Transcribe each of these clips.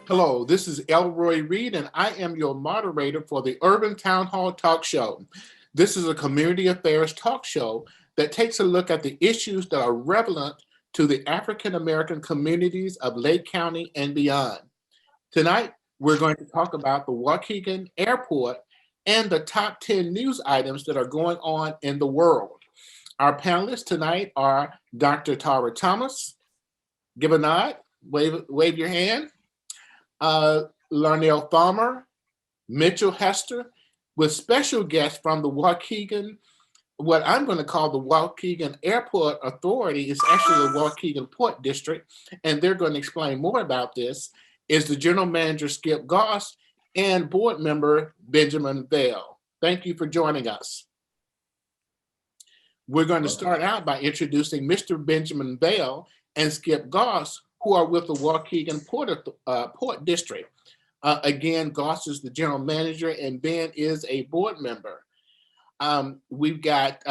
Hello, this is Elroy Reed, and I am your moderator for the Urban Townhall Talk Show. This is a community affairs talk show that takes a look at the issues that are relevant to the African American communities of Lake County and beyond. Tonight, we're going to talk about the Waukegan Airport and the top 10 news items that are going on in the world. Our panelists tonight are Dr. Tara Thomas. Give a nod, wave your hand. Larnell Farmer, Mitchell Hester, with special guests from the Waukegan, what I'm going to call the Waukegan Airport Authority is actually the Waukegan Port District, and they're going to explain more about this, is the General Manager Skip Goss and Board Member Benjamin Bell. Thank you for joining us. We're going to start out by introducing Mr. Benjamin Bell and Skip Goss, who are with the Waukegan Port District. Again, Goss is the general manager and Ben is a board member. We've got,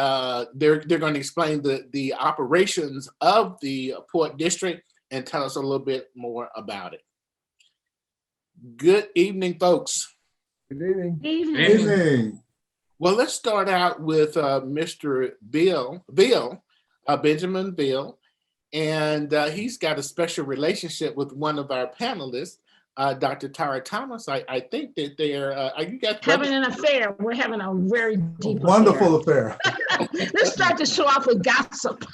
they're going to explain the operations of the Port District and tell us a little bit more about it. Good evening, folks. Good evening. Good evening. Well, let's start out with Mr. Benjamin Bill. And he's got a special relationship with one of our panelists, Dr. Tara Thomas. I think that they're, are you guys having an affair? We're having a very deep wonderful affair. Let's start the show off with gossip.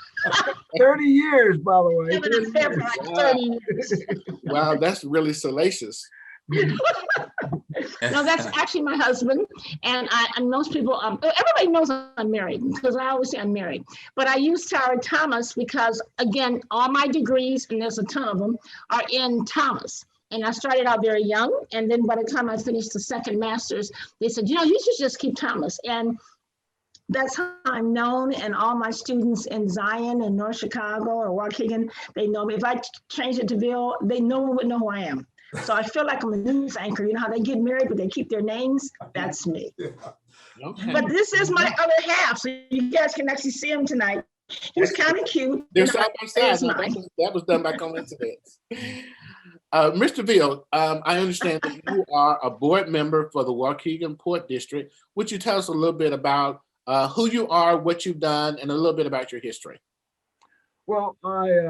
30 years, by the way. Having an affair for like 30 years. Wow, that's really salacious. No, that's actually my husband, and most people, everybody knows I'm married because I always say I'm married. But I use Tara Thomas because, again, all my degrees, and there's a ton of them, are in Thomas. And I started out very young, and then by the time I finished the second master's, they said, you know, you should just keep Thomas. And that's how I'm known, and all my students in Zion and North Chicago or Waukegan, they know me. If I change it to Bill, no one would know who I am. So I feel like I'm a news anchor. You know how they get married, but they keep their names? That's me. Okay. But this is my other half, so you guys can actually see him tonight. He's kind of cute. They're side by side. That was done by coincidence. Mr. Bill, I understand that you are a board member for the Waukegan Port District. Would you tell us a little bit about who you are, what you've done, and a little bit about your history? Well, I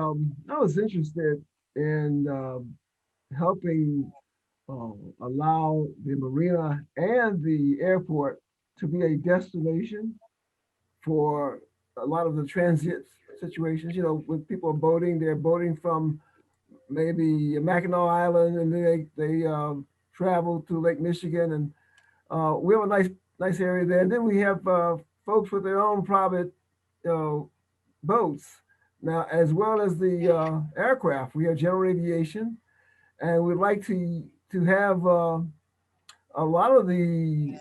was interested in helping allow the marina and the airport to be a destination for a lot of the transit situations. You know, when people are boating, they're boating from maybe Mackinac Island, and then they travel to Lake Michigan, and we have a nice area there. And then we have folks with their own private boats now, as well as the aircraft. We have general aviation. And we'd like to have a lot of the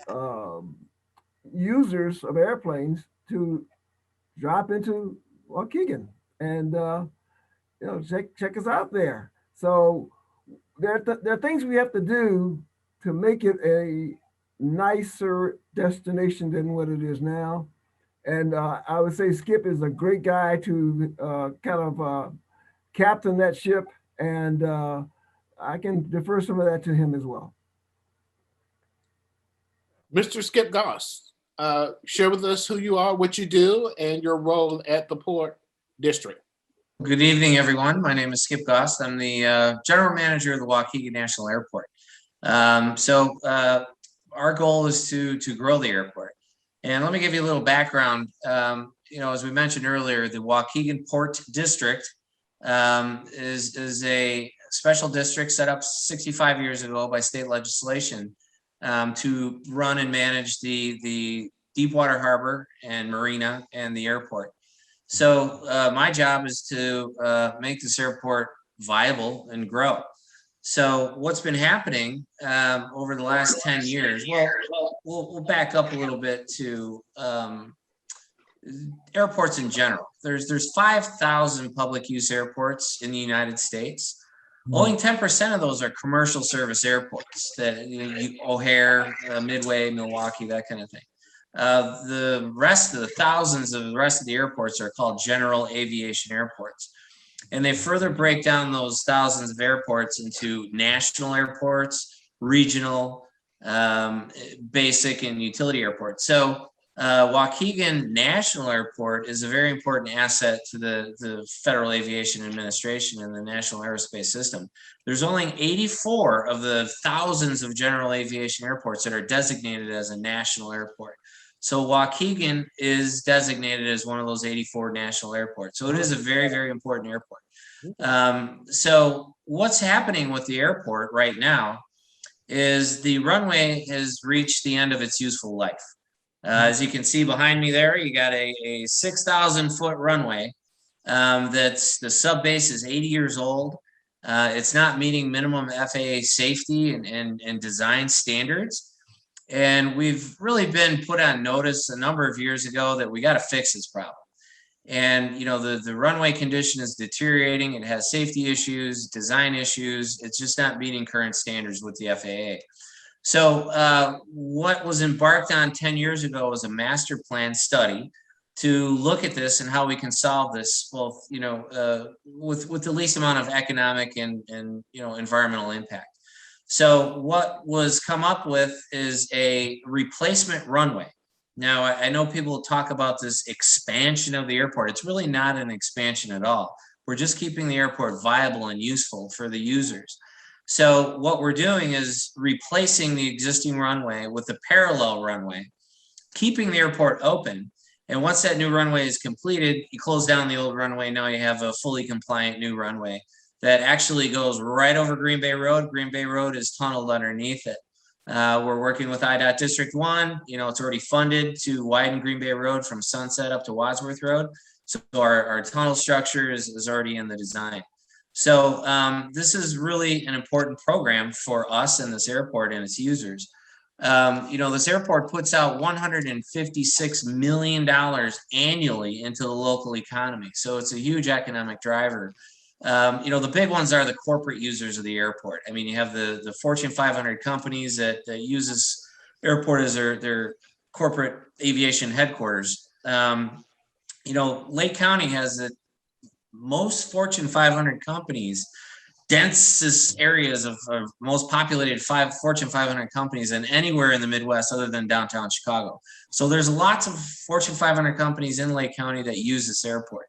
users of airplanes to drop into Waukegan and you know, check us out there. So there are things we have to do to make it a nicer destination than what it is now. And I would say Skip is a great guy to kind of captain that ship, and I can defer some of that to him as well. Mr. Skip Goss, share with us who you are, what you do, and your role at the Port District. Good evening, everyone. My name is Skip Goss. I'm the general manager of the Waukegan National Airport. Our goal is to grow the airport. And let me give you a little background. You know, as we mentioned earlier, the Waukegan Port District is a special district set up 65 years ago by state legislation to run and manage the Deepwater Harbor and Marina and the airport. So my job is to make this airport viable and grow. So what's been happening over the last 10 years, well, we'll back up a little bit to airports in general. There's 5,000 public use airports in the United States. Only 10% of those are commercial service airports, that O'Hare, Midway, Milwaukee, that kind of thing. The rest of the thousands of the rest of the airports are called general aviation airports. And they further break down those thousands of airports into national airports, regional, basic, and utility airports. So Waukegan National Airport is a very important asset to the Federal Aviation Administration and the National Aerospace System. There's only 84 of the thousands of general aviation airports that are designated as a national airport. So Waukegan is designated as one of those 84 national airports. So it is a very, very important airport. So what's happening with the airport right now is the runway has reached the end of its useful life. As you can see behind me there, you got a 6,000 foot runway. That's the sub base is 80 years old. It's not meeting minimum FAA safety and design standards. And we've really been put on notice a number of years ago that we got to fix this problem. And, you know, the runway condition is deteriorating. It has safety issues, design issues. It's just not meeting current standards with the FAA. So what was embarked on 10 years ago was a master plan study to look at this and how we can solve this, both, you know, with the least amount of economic and you know, environmental impact. So what was come up with is a replacement runway. Now, I know people talk about this expansion of the airport. It's really not an expansion at all. We're just keeping the airport viable and useful for the users. So what we're doing is replacing the existing runway with a parallel runway, keeping the airport open. And once that new runway is completed, you close down the old runway. Now you have a fully compliant new runway that actually goes right over Green Bay Road. Green Bay Road is tunneled underneath it. We're working with IDOT District 1. You know, it's already funded to widen Green Bay Road from Sunset up to Wadsworth Road. So our tunnel structure is already in the design. So this is really an important program for us and this airport and its users. You know, this airport puts out $156 million annually into the local economy. So it's a huge economic driver. You know, the big ones are the corporate users of the airport. I mean, you have the Fortune 500 companies that use this airport as their corporate aviation headquarters. You know, Lake County has the most Fortune 500 companies, densest areas of most populated Fortune 500 companies than anywhere in the Midwest other than downtown Chicago. So there's lots of Fortune 500 companies in Lake County that use this airport.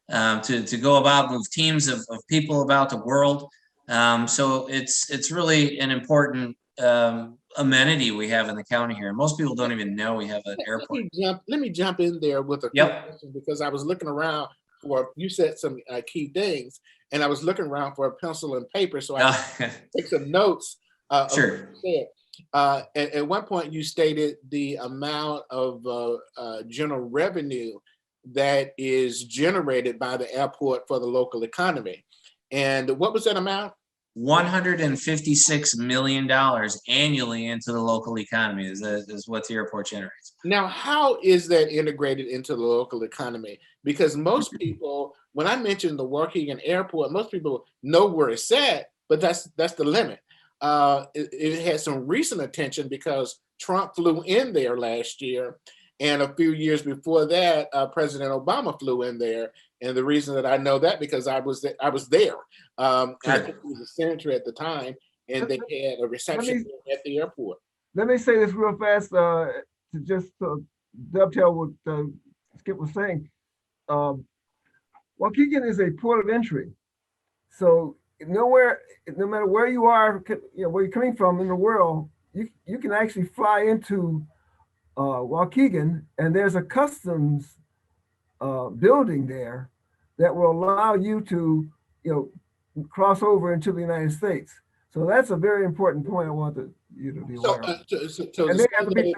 To go about, move teams of people about the world. So it's really an important amenity we have in the county here. Most people don't even know we have an airport. Let me jump in there with a quick question, because I was looking around for, you said some key things, and I was looking around for a pencil and paper so I could take some notes. Sure. At one point you stated the amount of general revenue that is generated by the airport for the local economy. And what was that amount? $156 million annually into the local economy is what the airport generates. Now, how is that integrated into the local economy? Because most people, when I mention the Waukegan Airport, most people know where it's at, but that's the limit. It had some recent attention because Trump flew in there last year. And a few years before that, President Obama flew in there. And the reason that I know that, because I was there. I think he was a senator at the time, and they had a reception at the airport. Let me say this real fast to just dovetail what Skip was saying. Waukegan is a port of entry. So no matter where you are, you know, where you're coming from in the world, you can actually fly into Waukegan, and there's a customs building there that will allow you to, you know, cross over into the United States. So that's a very important point I want you to be aware of. And they have to be,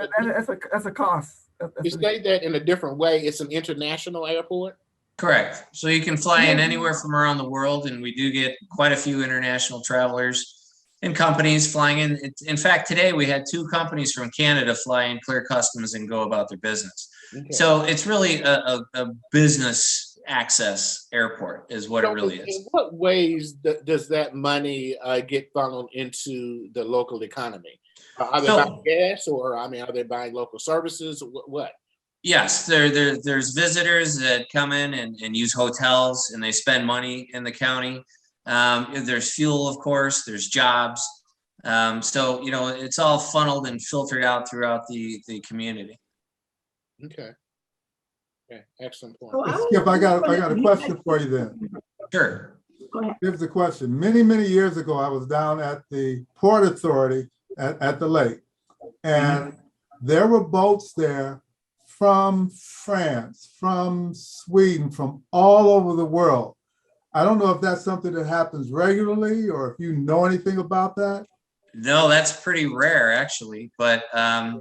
that's a cost. You say that in a different way. It's an international airport? Correct. So you can fly in anywhere from around the world, and we do get quite a few international travelers and companies flying in. In fact, today we had 2 companies from Canada fly in, clear customs, and go about their business. Okay. So it's really a business access airport is what it really is. In what ways does that money get funneled into the local economy? Are they buying gas, or are they buying local services? What? Yes, there's visitors that come in and use hotels and they spend money in the county. There's fuel, of course, there's jobs. So, it's all funneled and filtered out throughout the community. Okay. Okay, excellent point. So Skip, I got a question for you then. Sure. Go ahead. Here's the question. Many, many years ago, I was down at the Port Authority at the lake, and there were boats there from France, from Sweden, from all over the world. I don't know if that's something that happens regularly or if you know anything about that. No, that's pretty rare actually, but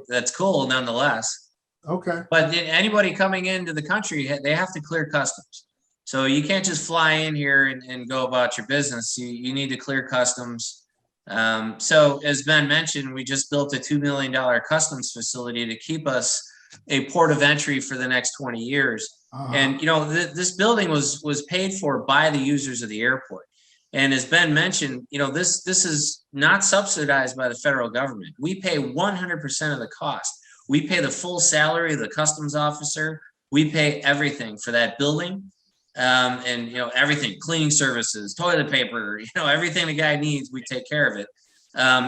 that's cool nonetheless. Okay. But anybody coming into the country, they have to clear customs. So you can't just fly in here and go about your business. You need to clear customs. So as Ben mentioned, we just built a $2 million customs facility to keep us a port of entry for the next 20 years. And, this building was paid for by the users of the airport. And as Ben mentioned, this is not subsidized by the federal government. We pay 100% of the cost. We pay the full salary of the customs officer. We pay everything for that building. And everything, cleaning services, toilet paper, everything the guy needs, we take care of it.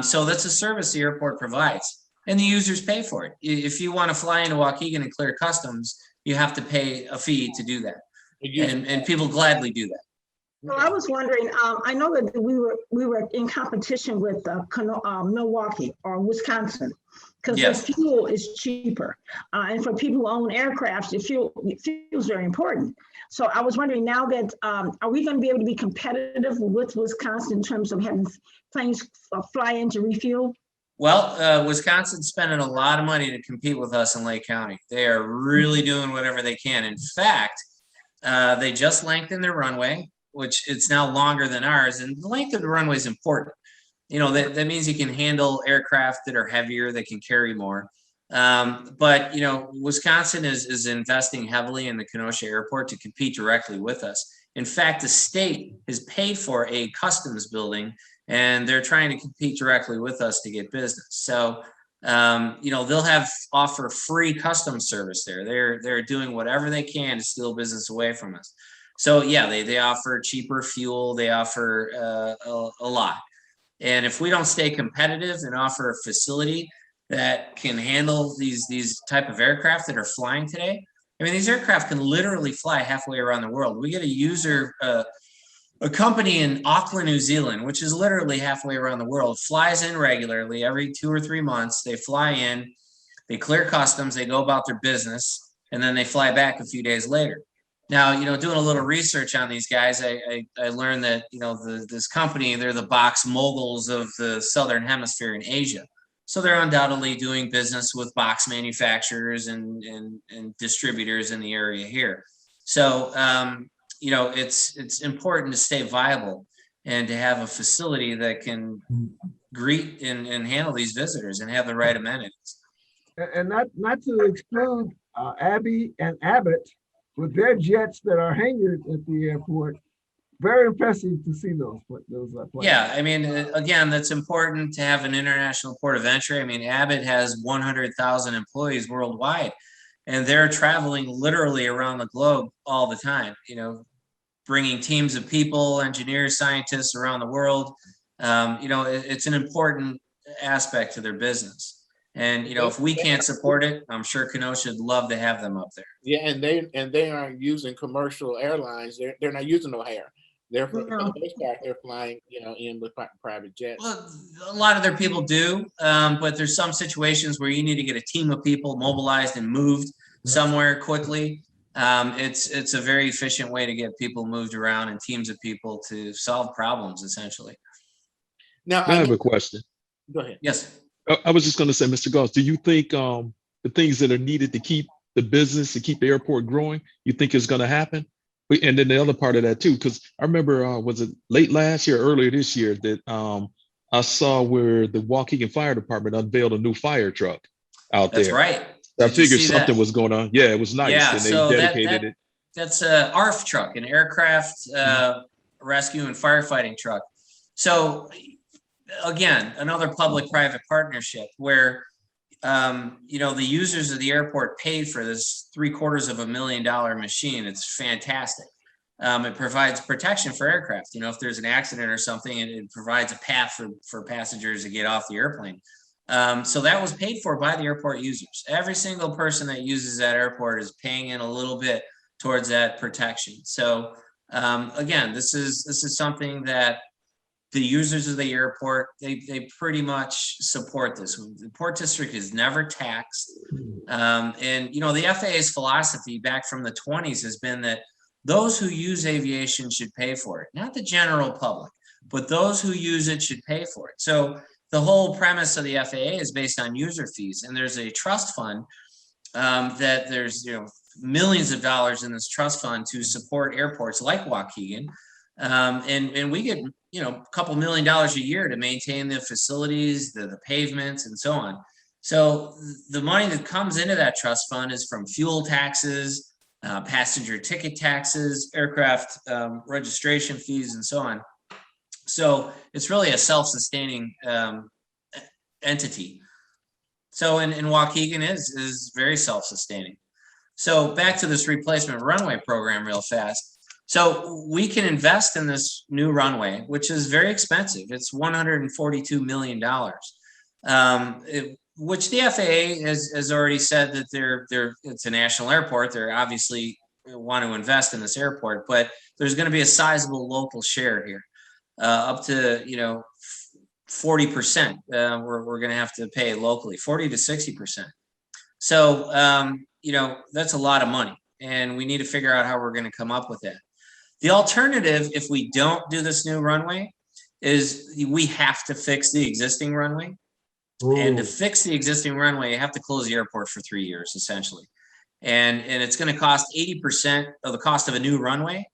So that's a service the airport provides, and the users pay for it. If you want to fly into Waukegan and clear customs, you have to pay a fee to do that, and people gladly do that. So I was wondering, I know that we were in competition with Milwaukee or Wisconsin, because Yes. the fuel is cheaper. And for people who own aircrafts, the fuel is very important. So I was wondering now that, are we going to be able to be competitive with Wisconsin in terms of having planes fly in to refuel? Well, Wisconsin's spending a lot of money to compete with us in Lake County. They are really doing whatever they can. In fact, they just lengthened their runway, which it's now longer than ours. And the length of the runway is important. That means you can handle aircraft that are heavier, that can carry more. But Wisconsin is investing heavily in the Kenosha airport to compete directly with us. In fact, the state has paid for a customs building, and they're trying to compete directly with us to get business. So, they'll offer free customs service there. They're doing whatever they can to steal business away from us. So yeah, they offer cheaper fuel. They offer a lot. And if we don't stay competitive and offer a facility that can handle these type of aircraft that are flying today, I mean, these aircraft can literally fly halfway around the world. We get a company in Auckland, New Zealand, which is literally halfway around the world, flies in regularly every 2 or 3 months. They fly in, they clear customs, they go about their business, and then they fly back a few days later. Now, doing a little research on these guys, I learned that, this company, they're the box moguls of the Southern Hemisphere in Asia. So they're undoubtedly doing business with box manufacturers and distributors in the area here. So, it's important to stay viable and to have a facility that can greet and handle these visitors and have the right amenities. And not to exclude Abby and Abbott with their jets that are hangared at the airport. Very impressive to see those planes. Yeah, I mean, again, that's important to have an international port of entry. I mean, Abbott has 100,000 employees worldwide, and they're traveling literally around the globe all the time, bringing teams of people, engineers, scientists around the world. It's an important aspect to their business. And if we can't support it, I'm sure Kenosha would love to have them up there. Yeah, and they aren't using commercial airlines. They're not using O'Hare. They're for the most part, they're flying, in with private jets. Well, a lot of their people do, but there's some situations where you need to get a team of people mobilized and moved somewhere quickly. It's a very efficient way to get people moved around and teams of people to solve problems, essentially. Now, I have a question. Go ahead. Yes. I was just going to say, Mr. Goss, do you think the things that are needed to keep the business, to keep the airport growing, you think is going to happen? And then the other part of that too, because I remember, was it late last year, earlier this year, that I saw where the Waukegan Fire Department unveiled a new fire truck out there. That's right. I figured something was going on. Yeah, it was nice. Yeah, and they so dedicated it. That's a ARF truck, an aircraft rescue and firefighting truck. So again, another public-private partnership where you know, the users of the airport paid for this $750,000 machine. It's fantastic. It provides protection for aircraft. You know, if there's an accident or something, it provides a path for passengers to get off the airplane. So that was paid for by the airport users. Every single person that uses that airport is paying in a little bit towards that protection. So again, this is something that the users of the airport, they pretty much support this. The Port District is never taxed. And, you know, the FAA's philosophy back from the 20s has been that those who use aviation should pay for it, not the general public, but those who use it should pay for it. So the whole premise of the FAA is based on user fees, and there's a trust fund that there's, you know, millions of dollars in this trust fund to support airports like Waukegan. And we get, you know, a couple $1 million a year to maintain the facilities, the pavements, and so on. So the money that comes into that trust fund is from fuel taxes, passenger ticket taxes, aircraft registration fees, and so on. So it's really a self-sustaining entity. So in Waukegan is very self-sustaining. So back to this replacement runway program real fast. So we can invest in this new runway, which is very expensive. It's $142 million, which the FAA has already said that it's a national airport. They're obviously want to invest in this airport, but there's going to be a sizable local share here, up to, you know, 40%. We're going to have to pay locally, 40 to 60%. So, you know, that's a lot of money, and we need to figure out how we're going to come up with that. The alternative, if we don't do this new runway, is we have to fix the existing runway. Ooh. And to fix the existing runway, you have to close the airport for 3 years, essentially. And it's going to cost 80% of the cost of a new runway.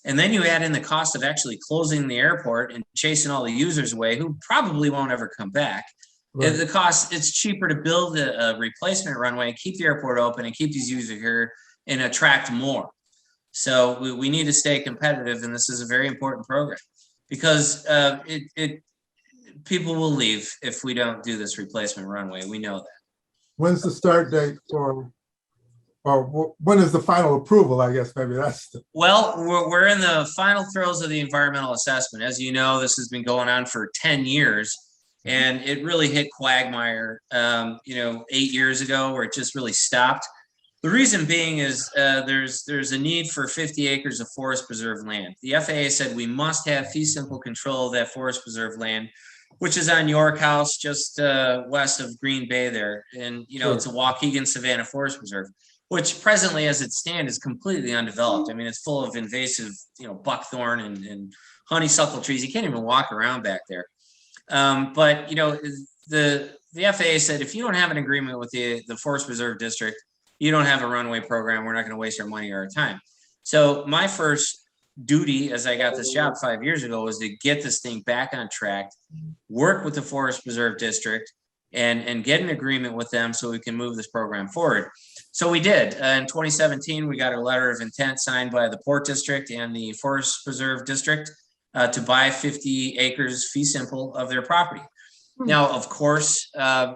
And then you add in the cost of actually closing the airport and chasing all the users away who probably won't ever come back. Right. The cost, it's cheaper to build a replacement runway, keep the airport open, and keep these users here and attract more. So we need to stay competitive, and this is a very important program because people will leave if we don't do this replacement runway. We know that. When's the start date for, or when is the final approval? I guess maybe that's the... Well, we're in the final throes of the environmental assessment. As you know, this has been going on for 10 years, and it really hit quagmire, you know, 8 years ago, where it just really stopped. The reason being is there's a need for 50 acres of forest preserve land. The FAA said we must have fee simple control of that forest preserve land, which is on York House, just west of Green Bay there. And, you know, It's a Waukegan Savanna Forest Preserve, which presently as it stands is completely undeveloped. I mean, it's full of invasive, you know, buckthorn and honeysuckle trees. You can't even walk around back there. But, you know, the FAA said, if you don't have an agreement with the Forest Preserve District, you don't have a runway program, we're not going to waste our money or our time. So my first duty as I got this job 5 years ago was to get this thing back on track, work with the Forest Preserve District, and get an agreement with them so we can move this program forward. So we did. In 2017, we got a letter of intent signed by the Port District and the Forest Preserve District to buy 50 acres fee simple of their property. Now, of course,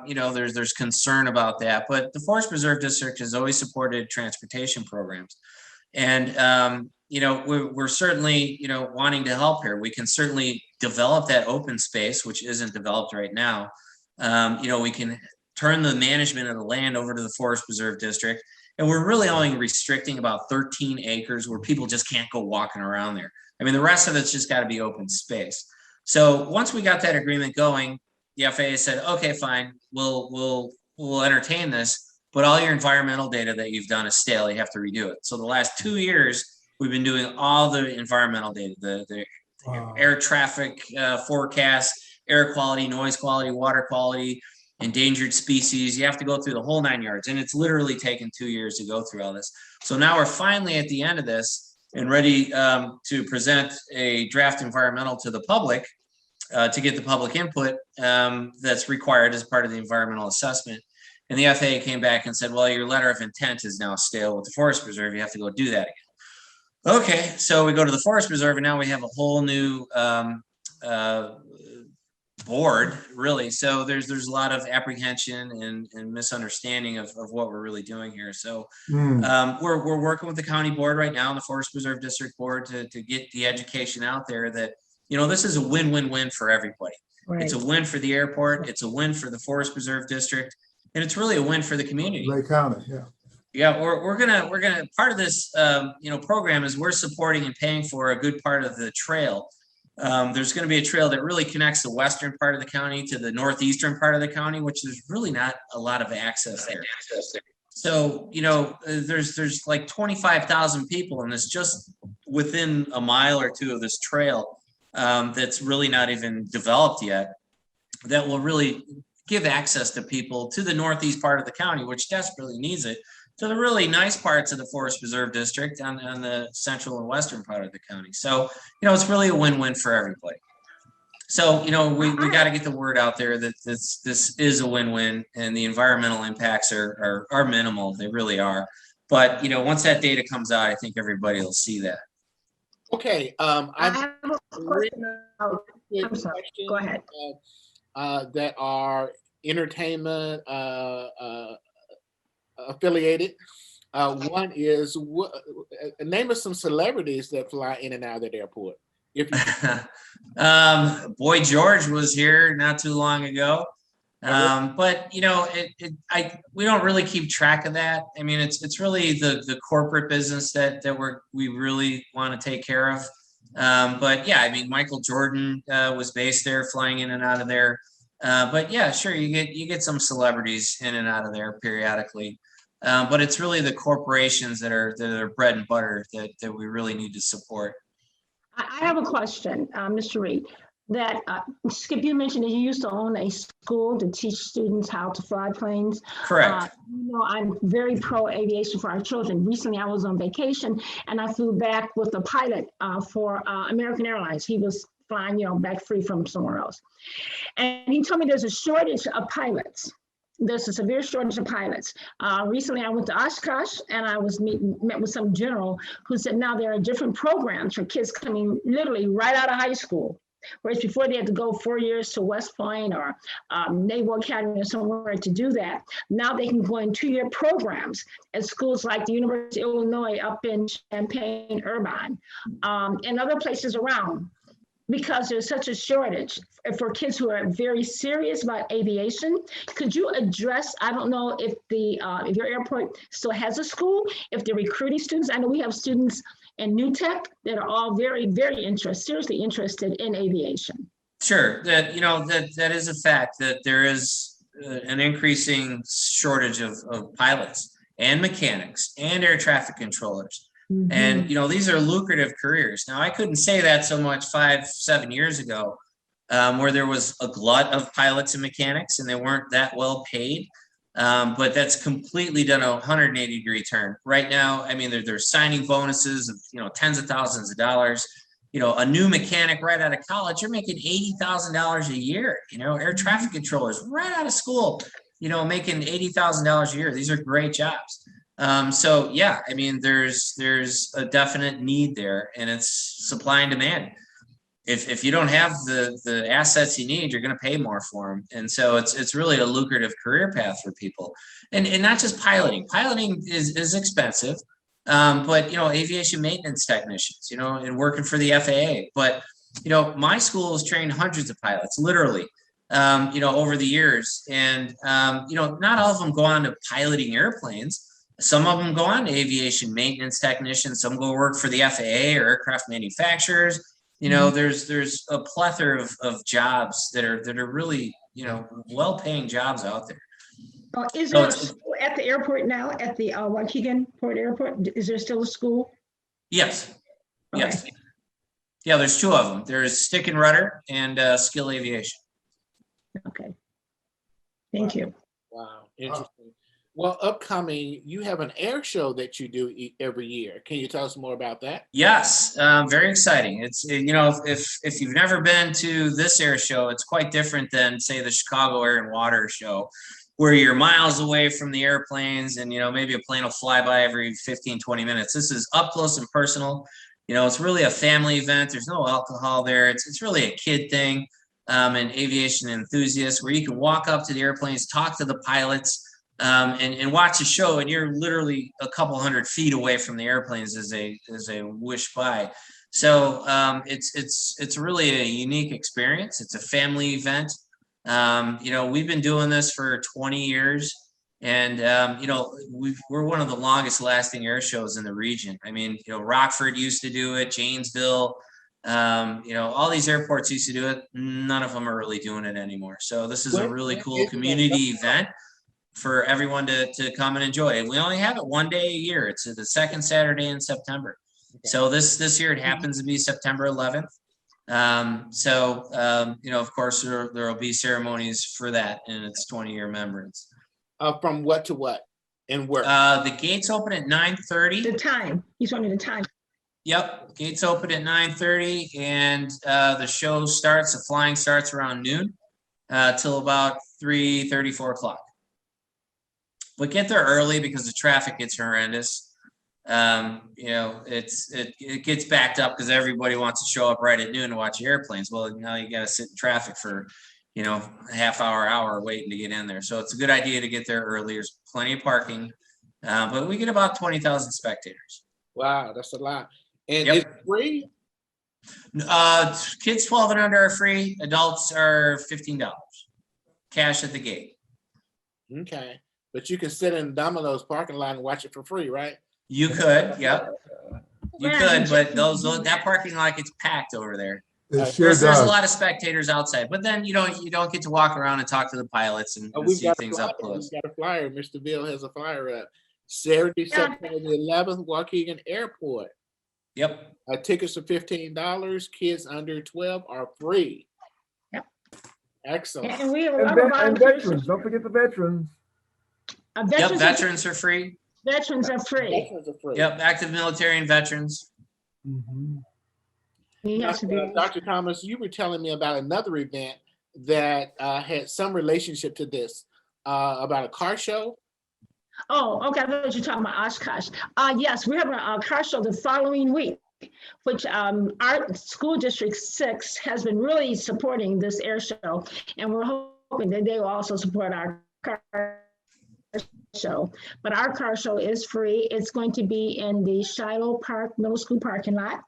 you know, there's concern about that, but the Forest Preserve District has always supported transportation programs. And, you know, we're certainly, you know, wanting to help here. We can certainly develop that open space, which isn't developed right now. You know, we can turn the management of the land over to the Forest Preserve District. And we're really only restricting about 13 acres where people just can't go walking around there. I mean, the rest of it's just got to be open space. So once we got that agreement going, the FAA said, okay, fine, we'll entertain this, but all your environmental data that you've done is stale. You have to redo it. So the last 2 years, we've been doing all the environmental data, the air traffic forecast, air quality, noise quality, water quality, endangered species. You have to go through the whole 9 yards, and it's literally taken 2 years to go through all this. So now we're finally at the end of this and ready to present a draft environmental to the public to get the public input that's required as part of the environmental assessment. And the FAA came back and said, well, your letter of intent is now stale with the Forest Preserve. You have to go do that again. Okay, so we go to the Forest Preserve, and now we have a whole new board, really. So there's a lot of apprehension and misunderstanding of what we're really doing here. So we're working with the county board right now, and the Forest Preserve District Board, to get the education out there that, this is a win-win-win for everybody. Right. It's a win for the airport, it's a win for the Forest Preserve District, and it's really a win for the community. Lake County, yeah. Yeah, we're gonna part of this program is we're supporting and paying for a good part of the trail. There's going to be a trail that really connects the western part of the county to the northeastern part of the county, which there's really not a lot of access there. So, there's like 25,000 people, and it's just within a mile or two of this trail that's really not even developed yet, that will really give access to people to the northeast part of the county, which desperately needs it, to the really nice parts of the Forest Preserve District on the central and western part of the county. So, it's really a win-win for everybody. So, we got to get the word out there that this is a win-win, and the environmental impacts are minimal. They really are. But, once that data comes out, I think everybody will see that. Okay. I have a question. I'm sorry. Go ahead. That are entertainment affiliated. One is name us some celebrities that fly in and out of that airport. If you Boy George was here not too long ago, but we don't really keep track of that. I mean, it's really the corporate business that we really want to take care of. But yeah, I mean, Michael Jordan was based there, flying in and out of there. But yeah, sure, you get some celebrities in and out of there periodically. But it's really the corporations that are bread and butter that we really need to support. I have a question, Mr. Reed. That Skip, you mentioned that you used to own a school to teach students how to fly planes. Correct. I'm very pro aviation for our children. Recently, I was on vacation and I flew back with a pilot for American Airlines. He was flying, back free from somewhere else. And he told me there's a shortage of pilots. There's a severe shortage of pilots. Recently, I went to Oshkosh and I was met with some general who said now there are different programs for kids coming literally right out of high school. Whereas before they had to go 4 years to West Point or Naval Academy or somewhere to do that. Now they can go in 2-year programs at schools like the University of Illinois up in Champaign, Irvine, and other places around, because there's such a shortage for kids who are very serious about aviation. Could you address, I don't know if if your airport still has a school, if they're recruiting students. I know we have students in New Tech that are all very, very seriously interested in aviation. Sure, that is a fact, that there is an increasing shortage of pilots and mechanics and air traffic controllers. Mm-hmm. And, these are lucrative careers. Now, I couldn't say that so much 5-7 years ago, where there was a glut of pilots and mechanics and they weren't that well paid. But that's completely done a 180-degree turn. Right now, I mean, they're signing bonuses of, tens of thousands of dollars. A new mechanic right out of college, you're making $80,000 a year. Air traffic controllers right out of school, making $80,000 a year. These are great jobs. So yeah, I mean, there's a definite need there, and it's supply and demand. If you don't have the assets you need, you're going to pay more for them. And so it's really a lucrative career path for people, and not just piloting. Piloting is expensive, but aviation maintenance technicians, and working for the FAA. But my school has trained hundreds of pilots, literally, over the years, and not all of them go on to piloting airplanes. Some of them go on to aviation maintenance technicians. Some go work for the FAA or aircraft manufacturers. There's a plethora of jobs that are really, well-paying jobs out there. Is there a school at the airport now, at the Waukegan Port Airport? Is there still a school? Yes. Okay. Yes. Yeah, there's 2 of them. There's Stick and Rudder and Skill Aviation. Okay. Thank you. Wow, interesting. Well, upcoming, you have an air show that you do every year. Can you tell us more about that? Yes, very exciting. It's, if you've never been to this air show, it's quite different than, say, the Chicago Air and Water Show, where you're miles away from the airplanes and, maybe a plane will fly by every 15, 20 minutes. This is up close and personal. It's really a family event. There's no alcohol there. It's really a kid thing. and aviation enthusiasts, where you can walk up to the airplanes, talk to the pilots, and watch a show, and you're literally a couple 100 feet away from the airplanes as they whish by. So it's really a unique experience. It's a family event. We've been doing this for 20 years. And, we're one of the longest lasting air shows in the region. I mean, Rockford used to do it, Janesville, all these airports used to do it. None of them are really doing it anymore. So this is a really cool community event for everyone to come and enjoy. And we only have it one day a year. It's the second Saturday in September. Okay. So this year it happens to be September 11th. Of course, there will be ceremonies for that in its 20-year remembrance. From what to what and where? The gates open at 9:30. The time. He's wanting the time. Yep, gates open at 9:30, and the show starts. The flying starts around noon till about 3:30, 4 o'clock. But get there early because the traffic gets horrendous. It gets backed up because everybody wants to show up right at noon to watch the airplanes. Well, now you got to sit in traffic for a half hour waiting to get in there. So it's a good idea to get there early. There's plenty of parking, but we get about 20,000 spectators. Wow, that's a lot. And Yep. it's free? Kids 12 and under are free. Adults are $15. Cash at the gate. Okay. But you can sit in Domino's parking lot and watch it for free, right? You could, yep. You could, but that parking lot gets packed over there. There's a lot of spectators outside, but then you don't get to walk around and talk to the pilots and see things up close. We've got a flyer. Mr. Bill has a flyer up. Saturday, September the 11th, Waukegan Airport. Yep. Tickets are $15. Kids under 12 are free. Yep. Excellent. And we have And veterans. Don't forget the veterans. Veterans are free. Veterans are free. Veterans are free. Yep, active military and veterans. Mm-hmm. Dr. Thomas, you were telling me about another event that had some relationship to this, about a car show. Oh, okay. I thought you were talking about Oshkosh. Yes, we have a car show the following week, which our school district 6 has been really supporting this air show, and we're hoping that they will also support our car show. But our car show is free. It's going to be in the Shiloh Park Middle School parking lot.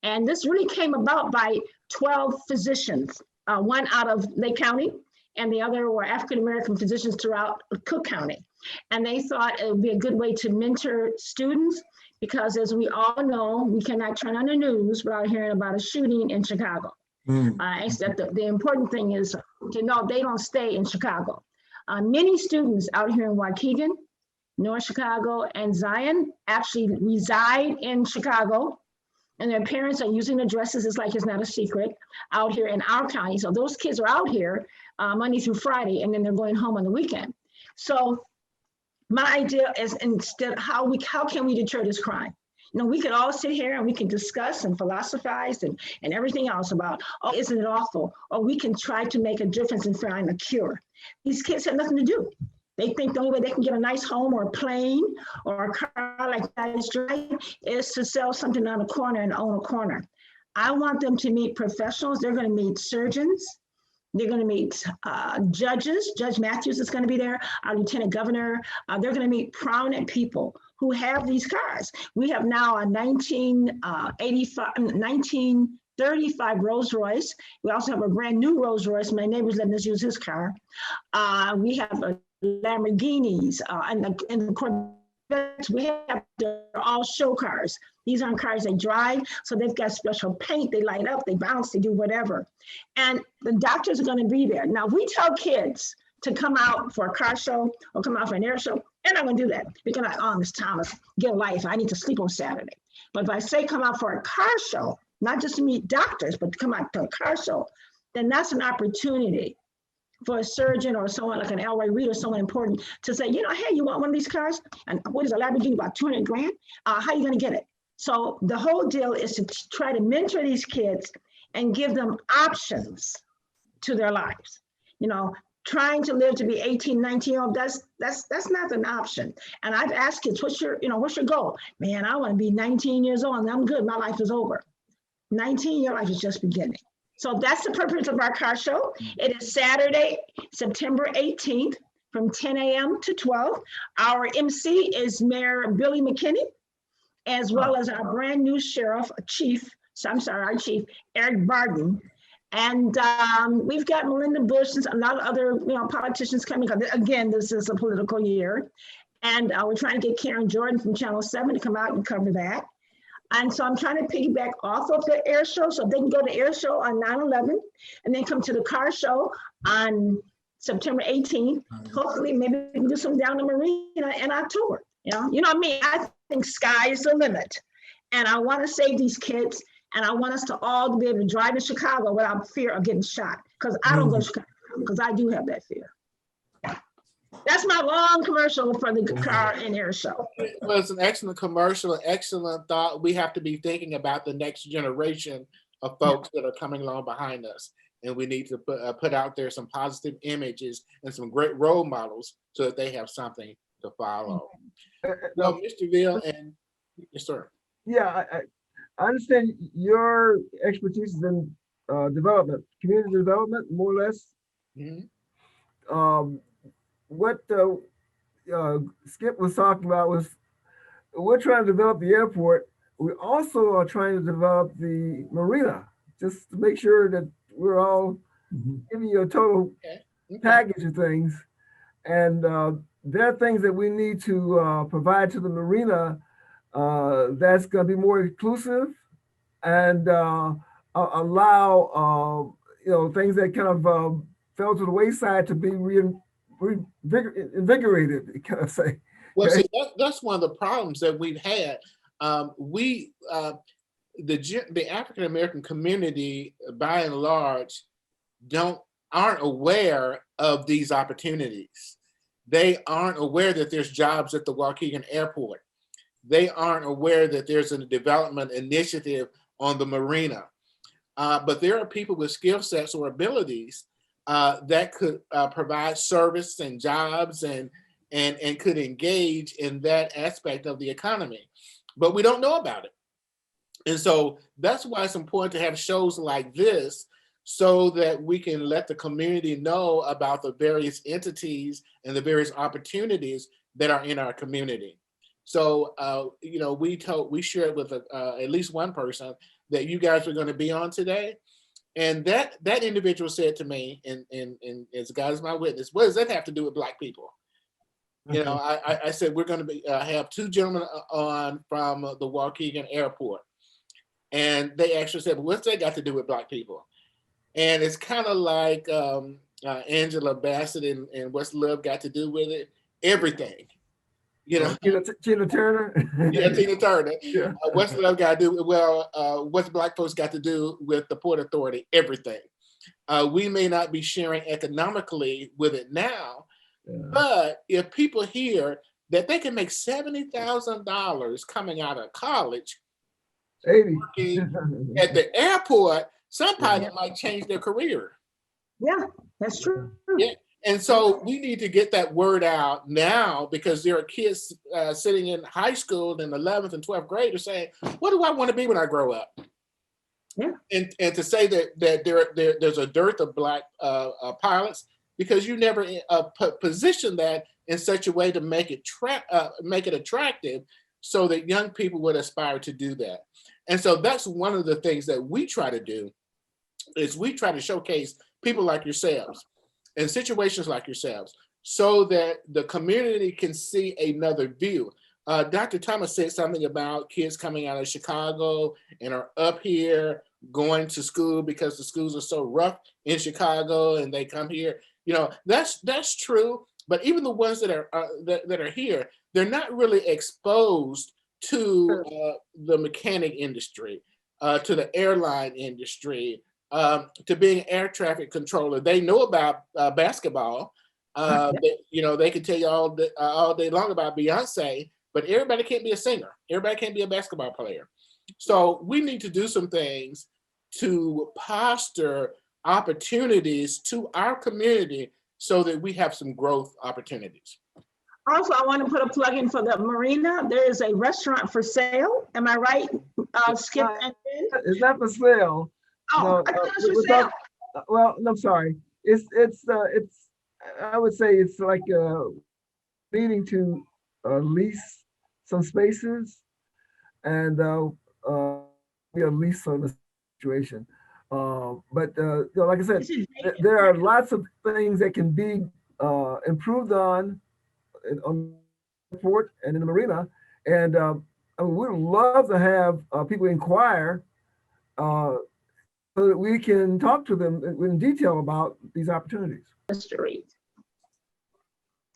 And this really came about by 12 physicians, one out of Lake County, and the other were African-American physicians throughout Cook County. And they thought it would be a good way to mentor students because, as we all know, we cannot turn on the news without hearing about a shooting in Chicago. Except the important thing is to know they don't stay in Chicago. Many students out here in Waukegan, North Chicago, and Zion actually reside in Chicago, and their parents are using addresses. It's like it's not a secret out here in our county. So those kids are out here Monday through Friday, and then they're going home on the weekend. So my idea is instead, how can we deter this crime? We could all sit here and we can discuss and philosophize and everything else about, oh, isn't it awful? Or we can try to make a difference and find a cure. These kids have nothing to do. They think the only way they can get a nice home or a plane or a car like that is drive is to sell something on a corner and own a corner. I want them to meet professionals. They're going to meet surgeons. They're going to meet judges. Judge Matthews is going to be there, our lieutenant governor. They're going to meet prominent people who have these cars. We have now a 1935 Rolls Royce. We also have a brand new Rolls Royce. My neighbor's letting us use his car. We have a Lamborghinis and the Corvettes. They're all show cars. These aren't cars they drive, so they've got special paint. They light up, they bounce, they do whatever. And the doctors are going to be there. Now, we tell kids to come out for a car show or come out for an air show, they're not going to do that. They're going to, oh, Miss Thomas, get a life. I need to sleep on Saturday. But if I say come out for a car show, not just to meet doctors, but to come out to a car show, then that's an opportunity for a surgeon or someone like an Elroy Reed or someone important to say, hey, you want one of these cars? And what is a Lamborghini, about 200 grand? How are you going to get it? So the whole deal is to try to mentor these kids and give them options to their lives. Trying to live to be 18, 19 years old, that's not an option. And I've asked kids, what's your goal? Man, I want to be 19 years old and I'm good. My life is over. 19, your life is just beginning. So that's the purpose of our car show. It is Saturday, September 18th from 10 a.m. to 12. Our MC is Mayor Billy McKinney, as well as our brand new our chief, Eric Barden. And we've got Melinda Bush and a lot of other politicians coming. Again, this is a political year. And we're trying to get Karen Jordan from Channel 7 to come out and cover that. And so I'm trying to piggyback off of the air show so they can go to air show on 9/11 and then come to the car show on September 18th. Hopefully, maybe we can do some down the marina in October. You know what I mean? I think sky is the limit. And I want to save these kids. And I want us to all be able to drive in Chicago without fear of getting shot. Because I don't go to Chicago, because I do have that fear. That's my long commercial for the car and air show. Well, it's an excellent commercial, an excellent thought. We have to be thinking about the next generation of folks that are coming along behind us. And we need to put out there some positive images and some great role models so that they have something to follow. Well, Mr. Veal and yes, sir. Yeah, I understand your expertise is in development, community development, more or less. Mm-hmm. What Skip was talking about was we're trying to develop the airport. We also are trying to develop the marina, just to make sure that we're all giving you a total package of things. And there are things that we need to provide to the marina that's going to be more inclusive and allow things that kind of fell to the wayside to be invigorated, can I say? Well, see, that's one of the problems that we've had. The African American community, by and large, aren't aware of these opportunities. They aren't aware that there's jobs at the Waukegan Airport. They aren't aware that there's a development initiative on the marina. But there are people with skill sets or abilities that could provide service and jobs and could engage in that aspect of the economy. But we don't know about it. And so that's why it's important to have shows like this so that we can let the community know about the various entities and the various opportunities that are in our community. So, we shared with at least one person that you guys were going to be on today. And that individual said to me, and as God is my witness, what does that have to do with Black people? You know, I said, we're going to have two gentlemen on from the Waukegan Airport. And they actually said, well, what's that got to do with Black people? And it's kind of like Angela Bassett and what's love got to do with it? Everything. You know, Tina Turner. Yeah, Tina Turner. Yeah. What's love got to do? Well, what's Black folks got to do with the Port Authority? Everything. We may not be sharing economically with it now, but if people hear that they can make $70,000 coming out of college, 80 at the airport, somebody might change their career. Yeah, that's true. Yeah. And so we need to get that word out now because there are kids sitting in high school in 11th and 12th grade are saying, what do I want to be when I grow up? Yeah. And to say that there's a dearth of Black pilots because you never position that in such a way to make it attractive so that young people would aspire to do that. And so that's one of the things that we try to do is we try to showcase people like yourselves and situations like yourselves so that the community can see another view. Dr. Thomas said something about kids coming out of Chicago and are up here going to school because the schools are so rough in Chicago and they come here. You know, that's true. But even the ones that are here, they're not really exposed to the mechanic industry, to the airline industry, to being air traffic controller. They know about basketball. They can tell you all day long about Beyonce, but everybody can't be a singer. Everybody can't be a basketball player. So we need to do some things to foster opportunities to our community so that we have some growth opportunities. Also, I want to put a plug in for the marina. There is a restaurant for sale. Am I right, Skip? It's not for sale. Oh, No, I thought you we're said, talking, well, I'm sorry. I would say it's like needing to lease some spaces and be a lease on the situation. Like I said, is it there are lots of things that can be improved on the port and in the marina. And I mean, we would love to have people inquire uh, so that we can talk to them in detail about these opportunities. history?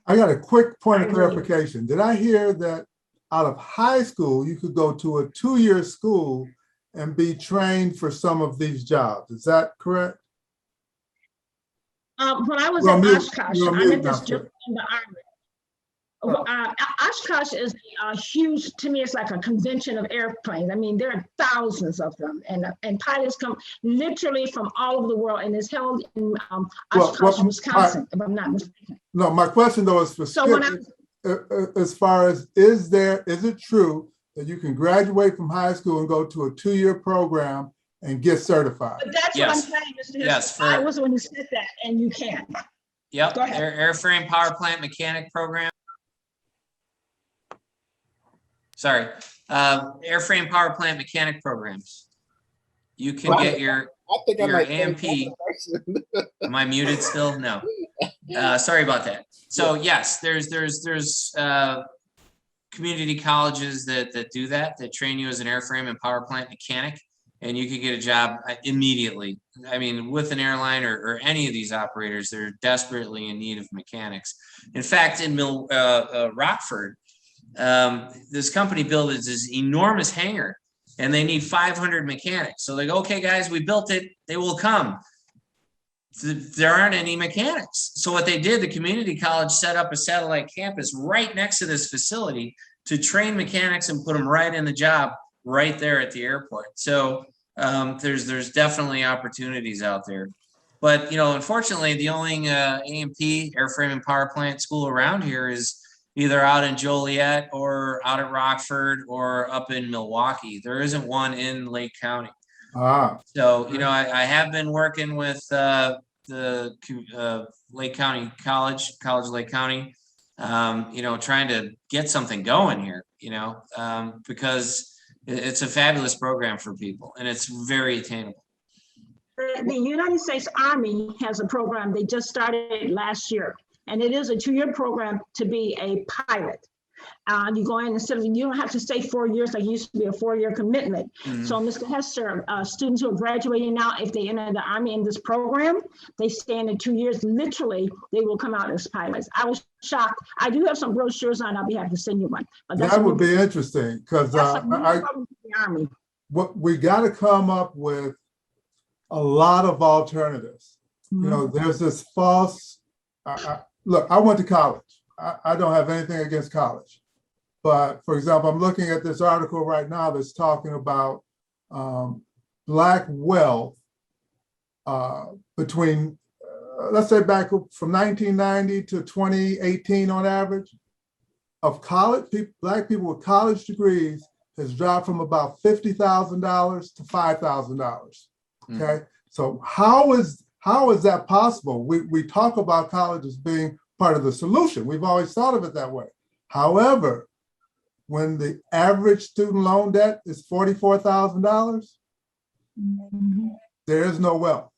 I got a quick point I of really- clarification. Did I hear that out of high school, you could go to a 2-year school and be trained for some of these jobs? Is that correct? When I was You're at on mute. Oshkosh, You're on I mute met now, this sir. gentleman in the Army. Oh. Oshkosh is a huge, to me, it's like a convention of airplanes. I mean, there are thousands of them, and pilots come literally from all over the world, and it's held in Oshkosh, Wisconsin, if I'm not mistaken. No, my question though is for So when Skip, as far as, is it true that you can graduate from high school and go to a 2-year program and get certified? But that's what I'm Yes. saying, Mr. Yes, I was the one who said that, and you can. Yep, Go ahead. airframe power plant mechanic program. Sorry, airframe power plant mechanic programs. You can get your I think I might AMP. Am I muted still? No. Sorry about that. So yes, there's community colleges that do that train you as an airframe and power plant mechanic, and you could get a job immediately. I mean, with an airline or any of these operators, they're desperately in need of mechanics. In fact, in Rockford, this company built this enormous hangar, and they need 500 mechanics. So they go, okay, guys, we built it. They will come. There aren't any mechanics. So what they did, the community college set up a satellite campus right next to this facility to train mechanics and put them right in the job right there at the airport. So there's definitely opportunities out there. But, you know, unfortunately, the only AMP, airframe and power plant school around here is either out in Joliet or out at Rockford or up in Milwaukee. There isn't one in Lake County. So, you know, I have been working with the Lake County College Lake County, you know, trying to get something going here, you know, because it's a fabulous program for people and it's very attainable. The United States Army has a program they just started last year, and it is a 2-year program to be a pilot. You go in instead of, you don't have to stay 4 years like it used to be a 4-year commitment. Mhm. So, Mr. Hester, students who are graduating now, if they enter the Army in this program, they stay in the 2 years. Literally, they will come out as pilots. I was shocked. I do have some brochures on. I'll be happy to send you one. But that's That would be interesting because that's a new program for the Army. what we got to come up with a lot of alternatives. You know, there's this false. Look, I went to college. I don't have anything against college. But for example, I'm looking at this article right now that's talking about Black wealth between, let's say back from 1990 to 2018 on average, of college people, Black people with college degrees has dropped from about $50,000 to $5,000. Okay, so how is that possible? We talk about college as being part of the solution. We've always thought of it that way. However, when the average student loan debt is $44,000, there is no wealth.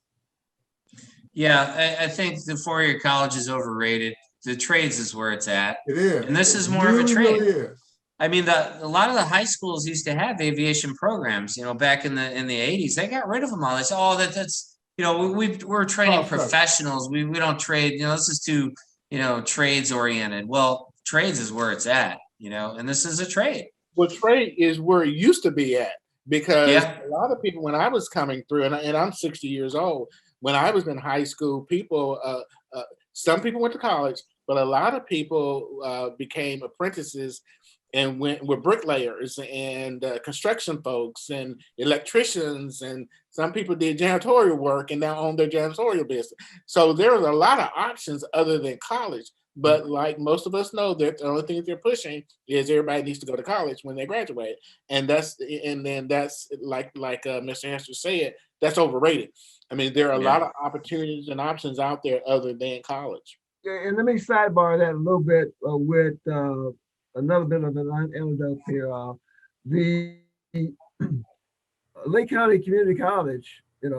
Yeah, I think the 4-year college is overrated. The trades is where it's at. It is. And this is It more of a trade. really is. I mean, a lot of the high schools used to have aviation programs, you know, back in the 80s. They got rid of them all. They said, oh, that's, you know, we're training professionals. We don't trade, you know, this is too, you know, trades oriented. Well, trades is where it's at, you know, and this is a trade. Well, trade is where it used to be at, because Yeah. a lot of people, when I was coming through, and I'm 60 years old, when I was in high school, people, some people went to college, but a lot of people became apprentices and were bricklayers and construction folks and electricians, and some people did janitorial work and now own their janitorial business. So there was a lot of options other than college. But like most of us know, that the only thing they're pushing is everybody needs to go to college when they graduate, and that's like Mr. Hester said, that's overrated. I mean, there are a Yeah. lot of opportunities and options out there other than college. Yeah, and let me sidebar that a little bit with another bit of an anecdote here. The Lake County Community College, they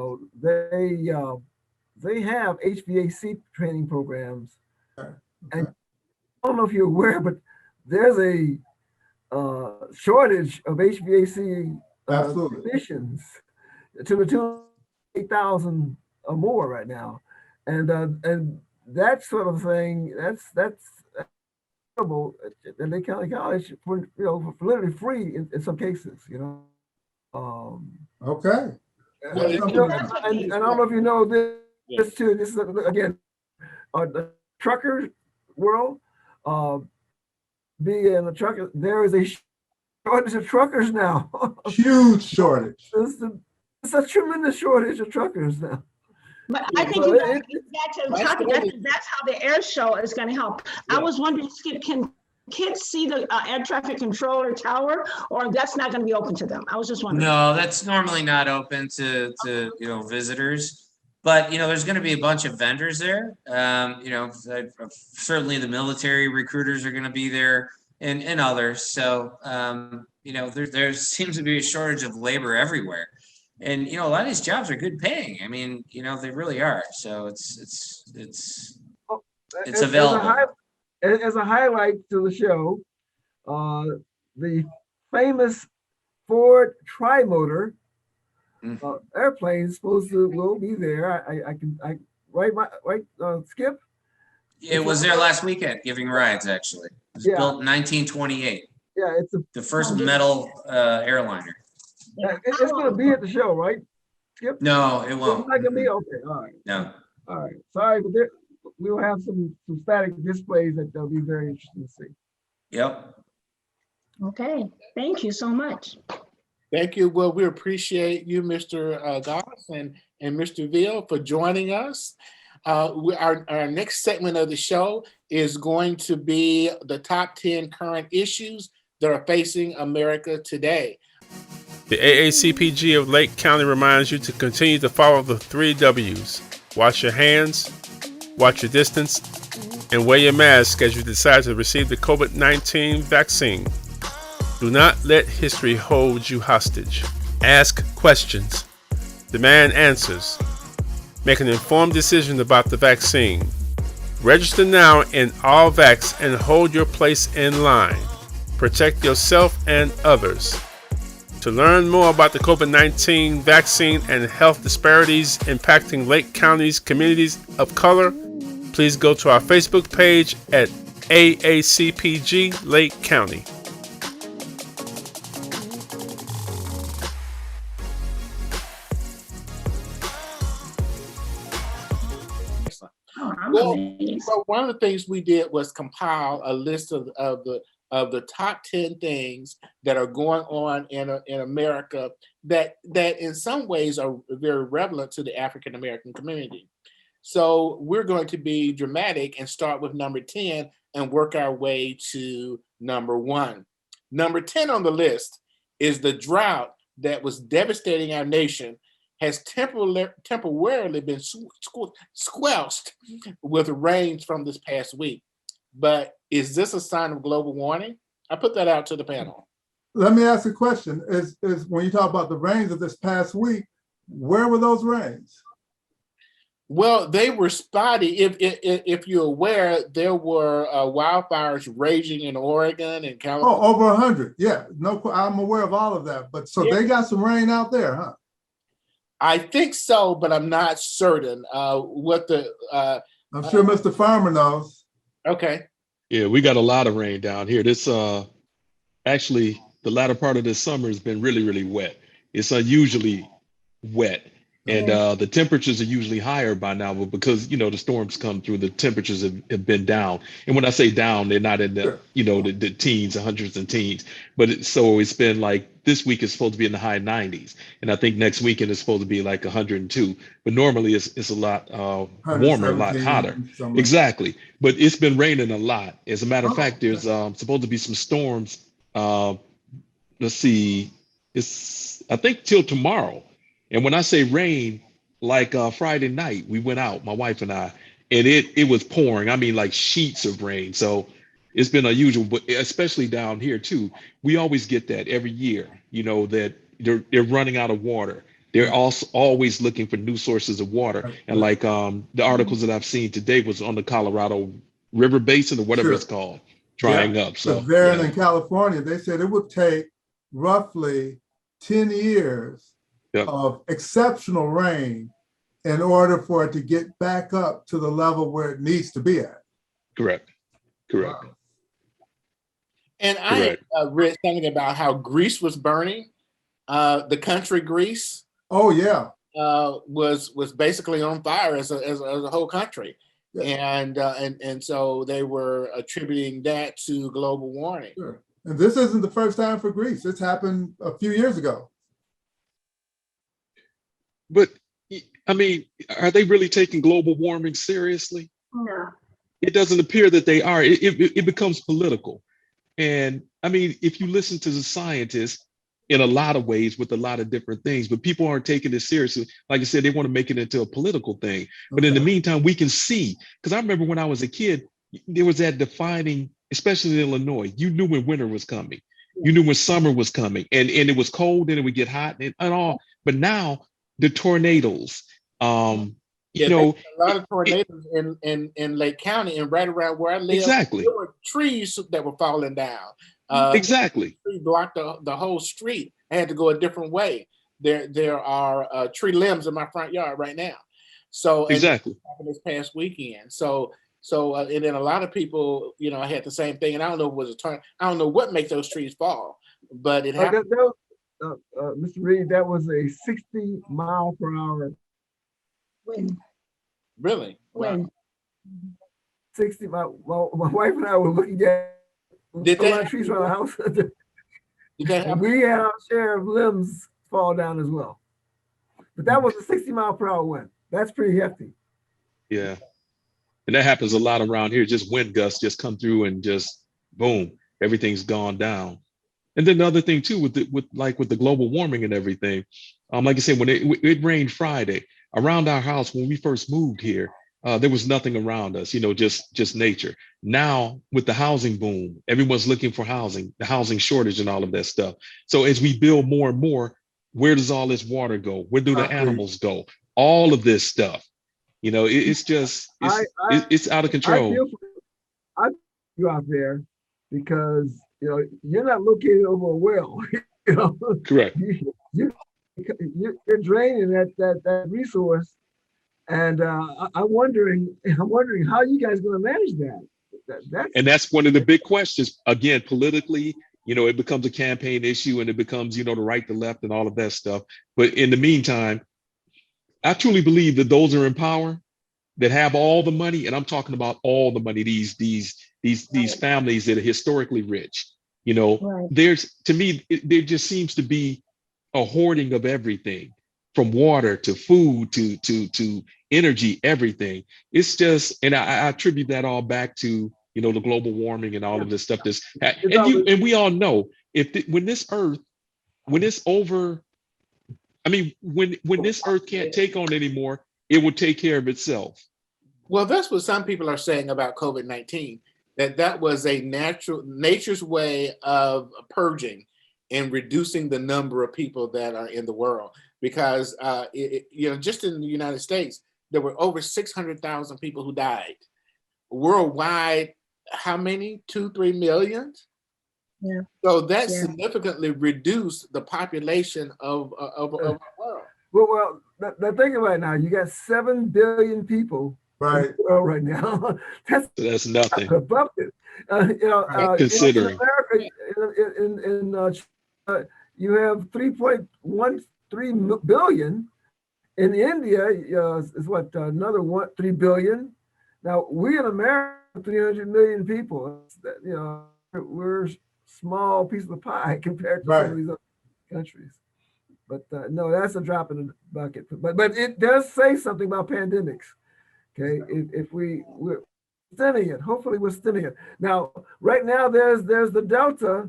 have HVAC training programs. Okay. And I don't know if you're aware, but there's a shortage of HVAC Absolutely. technicians to the tune of 8,000 or more right now, and that sort of thing. That's available at Lake County College for literally free in some cases. Okay. Well, And, That's what and I don't know if you know this, Yeah. this too. This is again the trucker world. Uh, being a trucker, there is a shortage of truckers now. Huge shortage. It's a tremendous shortage of truckers now. But I think So you guys it- get back to the That's topic. really- That's how the air show is going to help. I Yeah. was wondering, Skip, can kids see the air traffic controller tower, or that's not going to be open to them? I was just wondering. No, that's normally not open to visitors. But there's going to be a bunch of vendors there. Certainly the military recruiters are going to be there, and others. So there seems to be a shortage of labor everywhere, and a lot of these jobs are good paying. I mean, they really are. So it's as available. As a highlight to the show, the famous Ford Trimotor Mm. airplane will be there. Skip. It was there last weekend giving rides. Actually, it was Yeah. built in 1928. Yeah, it's The first metal airliner. it's going to be at the show, right? Skip. No, it It's won't. not going to be okay. No. All right. Sorry, but we'll have some static displays that they'll be very interesting to see. Yep. Okay, thank you so much. Thank you. Well, we appreciate you, Mr. Goss and Mr. Veal, for joining us. Our next segment of the show is going to be the top 10 current issues that are facing America today. The AACPG of Lake County reminds you to continue to follow the 3 W's. Wash your hands, watch your distance, and wear your mask as you decide to receive the COVID-19 vaccine. Do not let history hold you hostage. Ask questions. Demand answers. Make an informed decision about the vaccine. Register now in AllVax and hold your place in line. Protect yourself and others. To learn more about the COVID-19 vaccine and health disparities impacting Lake County's communities of color, please go to our Facebook page at AACPG Lake County. Oh, I'm Well, amazed. So one of the things we did was compile a list of the top 10 things that are going on in America that in some ways are very relevant to the African American community. So we're going to be dramatic and start with number 10 and work our way to number 1. Number 10 on the list is the drought that was devastating our nation has temporarily been squelched with rains from this past week. But is this a sign of global warming? I put that out to the panel. Let me ask a question. Is when you talk about the rains of this past week, where were those rains? Well, they were spotty. If you're aware, there were wildfires raging in Oregon and California. Oh, over 100. Yeah, no, I'm aware of all of that. But so they got some rain out there, huh? I think so, but I'm not certain. What the I'm sure Mr. Farmer knows. Okay. Yeah, we got a lot of rain down here. This actually the latter part of this summer has been really, really wet. It's unusually wet. And the temperatures are usually higher by now, but because the storms come through, the temperatures have been down. And when I say down, they're not in the the teens, the hundreds and teens. But it's been like this week is supposed to be in the high 90s, and I think next weekend is supposed to be like 102. But normally it's a lot warmer, a lot hotter. Exactly. But it's been raining a lot. As a matter of fact, there's supposed to be some storms. Let's see, it's I think till tomorrow. And when I say rain, like Friday night, we went out, my wife and I, and it was pouring. I mean, like sheets of rain. So it's been unusual, but especially down here too. We always get that every year, that they're running out of water. They're also always looking for new sources of water. And like the articles that I've seen today was on the Colorado River Basin or whatever it's called, drying up. So there in California, they said it would take roughly 10 years of exceptional rain in order for it to get back up to the level where it needs to be at. Correct. Wow. And I read something about how Greece was burning. The country Greece. Oh yeah. Was basically on fire as a whole country. And so they were attributing that to global warming. Sure. And this isn't the first time for Greece. It's happened a few years ago. But I mean, are they really taking global warming seriously? No. It doesn't appear that they are. It becomes political. And I mean, if you listen to the scientists in a lot of ways with a lot of different things, but people aren't taking it seriously. Like I said, they want to make it into a political thing. But in the meantime, we can see, because I remember when I was a kid, there was that defining, especially in Illinois, you knew when winter was coming. You knew when summer was coming, and it was cold and it would get hot and all. But now the tornadoes, a lot of tornadoes in Lake County and right around where I live. Exactly. There were trees that were falling down. Exactly. The tree blocked the whole street. I had to go a different way. There are tree limbs in my front yard right now. So exactly. Happened this past weekend. So and then a lot of people, I had the same thing. And I don't know if it was I don't know what makes those trees fall, but it happened. Mr. Reed, that was a 60-mile-per-hour Wind. Really? Wind. Wow. 60 mile. Well, my wife and I were looking at trees around the house. And we had our share of limbs fall down as well. But that was a 60-mile-per-hour wind. That's pretty hefty. Yeah. And that happens a lot around here. Just wind gusts just come through and just boom, everything's gone down. And then the other thing too, with the global warming and everything, like I said, when it rained Friday around our house when we first moved here, there was nothing around us, just nature. Now with the housing boom, everyone's looking for housing, the housing shortage and all of that stuff. So as we build more and more, where does all this water go? Where do the animals go? All of this stuff, it's out of control. I feel you out there because you're not located over a well. Correct. You're draining that resource, and I'm wondering how you guys going to manage that. That's one of the big questions. Again, politically, it becomes a campaign issue, and it becomes the right, the left, and all of that stuff. But in the meantime, I truly believe that those are in power that have all the money, and I'm talking about all the money. These families that are historically rich, Right. To me, there just seems to be a hoarding of everything, from water to food to energy, everything. It's just, and I attribute that all back to the global warming and all of this stuff. And we all know when this earth can't take on anymore, it will take care of itself. Well, that's what some people are saying about COVID-19, that was a nature's way of purging and reducing the number of people that are in the world. Because, just in the United States, there were over 600,000 people who died. Worldwide, how many? 2-3 million? Yeah. So that significantly reduced the population of our world. Well, now think about it now. You got 7 billion people right now. That's nothing. Considering. In America, you have 3.13 billion, In India, is what another 3 billion. Now we in America, 300 million people. We're small piece of the pie compared to some of Right. these other countries. But no, that's a drop in the bucket. But it does say something about pandemics. Okay, if we're thinning it, hopefully we're thinning it. Now, right now there's the Delta.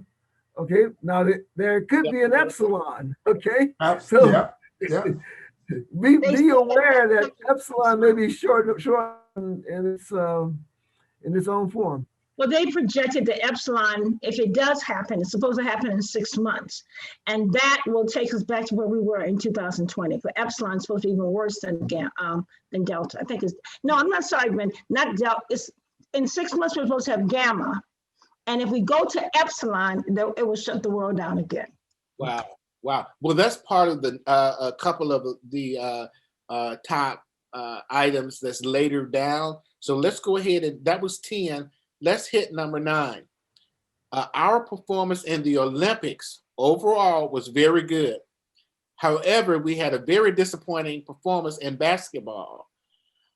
Okay, now there could be an Epsilon. Okay, so Yeah, yeah. be aware that Epsilon may be short in its own form. Well, they projected the Epsilon, if it does happen, it's supposed to happen in 6 months. And that will take us back to where we were in 2020. For Epsilon is supposed to be even worse than Delta. I think it's, no, I'm not sorry, man, not Delta. It's in 6 months, we're supposed to have Gamma. And if we go to Epsilon, it will shut the world down again. Wow. Wow. Well, that's part of the a couple of the top items that's later down. So let's go ahead and that was 10. Let's hit number 9. Our performance in the Olympics overall was very good. However, we had a very disappointing performance in basketball,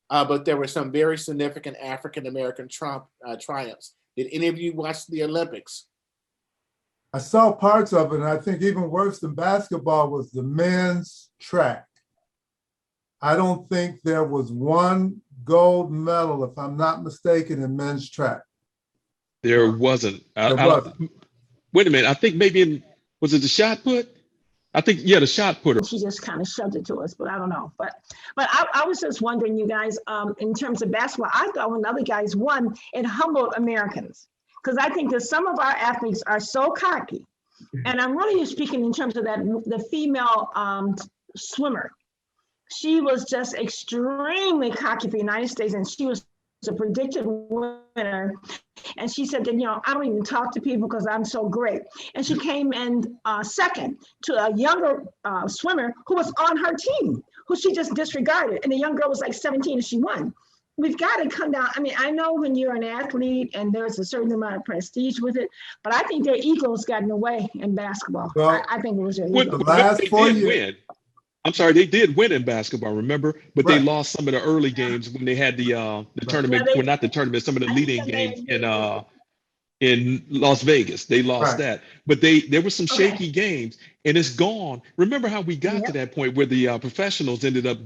but there were some very significant African-American triumphs. Did any of you watch the Olympics? I saw parts of it, and I think even worse than basketball was the men's track. I don't think there was one gold medal, if I'm not mistaken, in men's track. There wasn't. Wait a minute. I think maybe was it the shot put? I think, yeah, the shot putter. She just kind of shoved it to us, but I don't know. But I was just wondering, you guys, in terms of basketball, I thought when other guys won, it humbled Americans. Because I think that some of our athletes are so cocky. And I'm really speaking in terms of the female swimmer. She was just extremely cocky for the United States, and she was a predicted winner. And she said that, I don't even talk to people because I'm so great. And she came in second to a younger swimmer who was on her team, who she just disregarded. And the young girl was like 17 and she won. We've got to come down. I mean, I know when you're an athlete and there's a certain amount of prestige with it, but I think their egos got in the way in basketball. Well, I think it was their ego. The last 4 years. I'm sorry, they did win in basketball, remember? But Right. they lost some of the early games when they had the tournament. Yeah, well, not the tournament, some of the leading games in Las Vegas. They lost Right. that. But there were some shaky games, and it's gone. Remember how we got to that point where the professionals ended up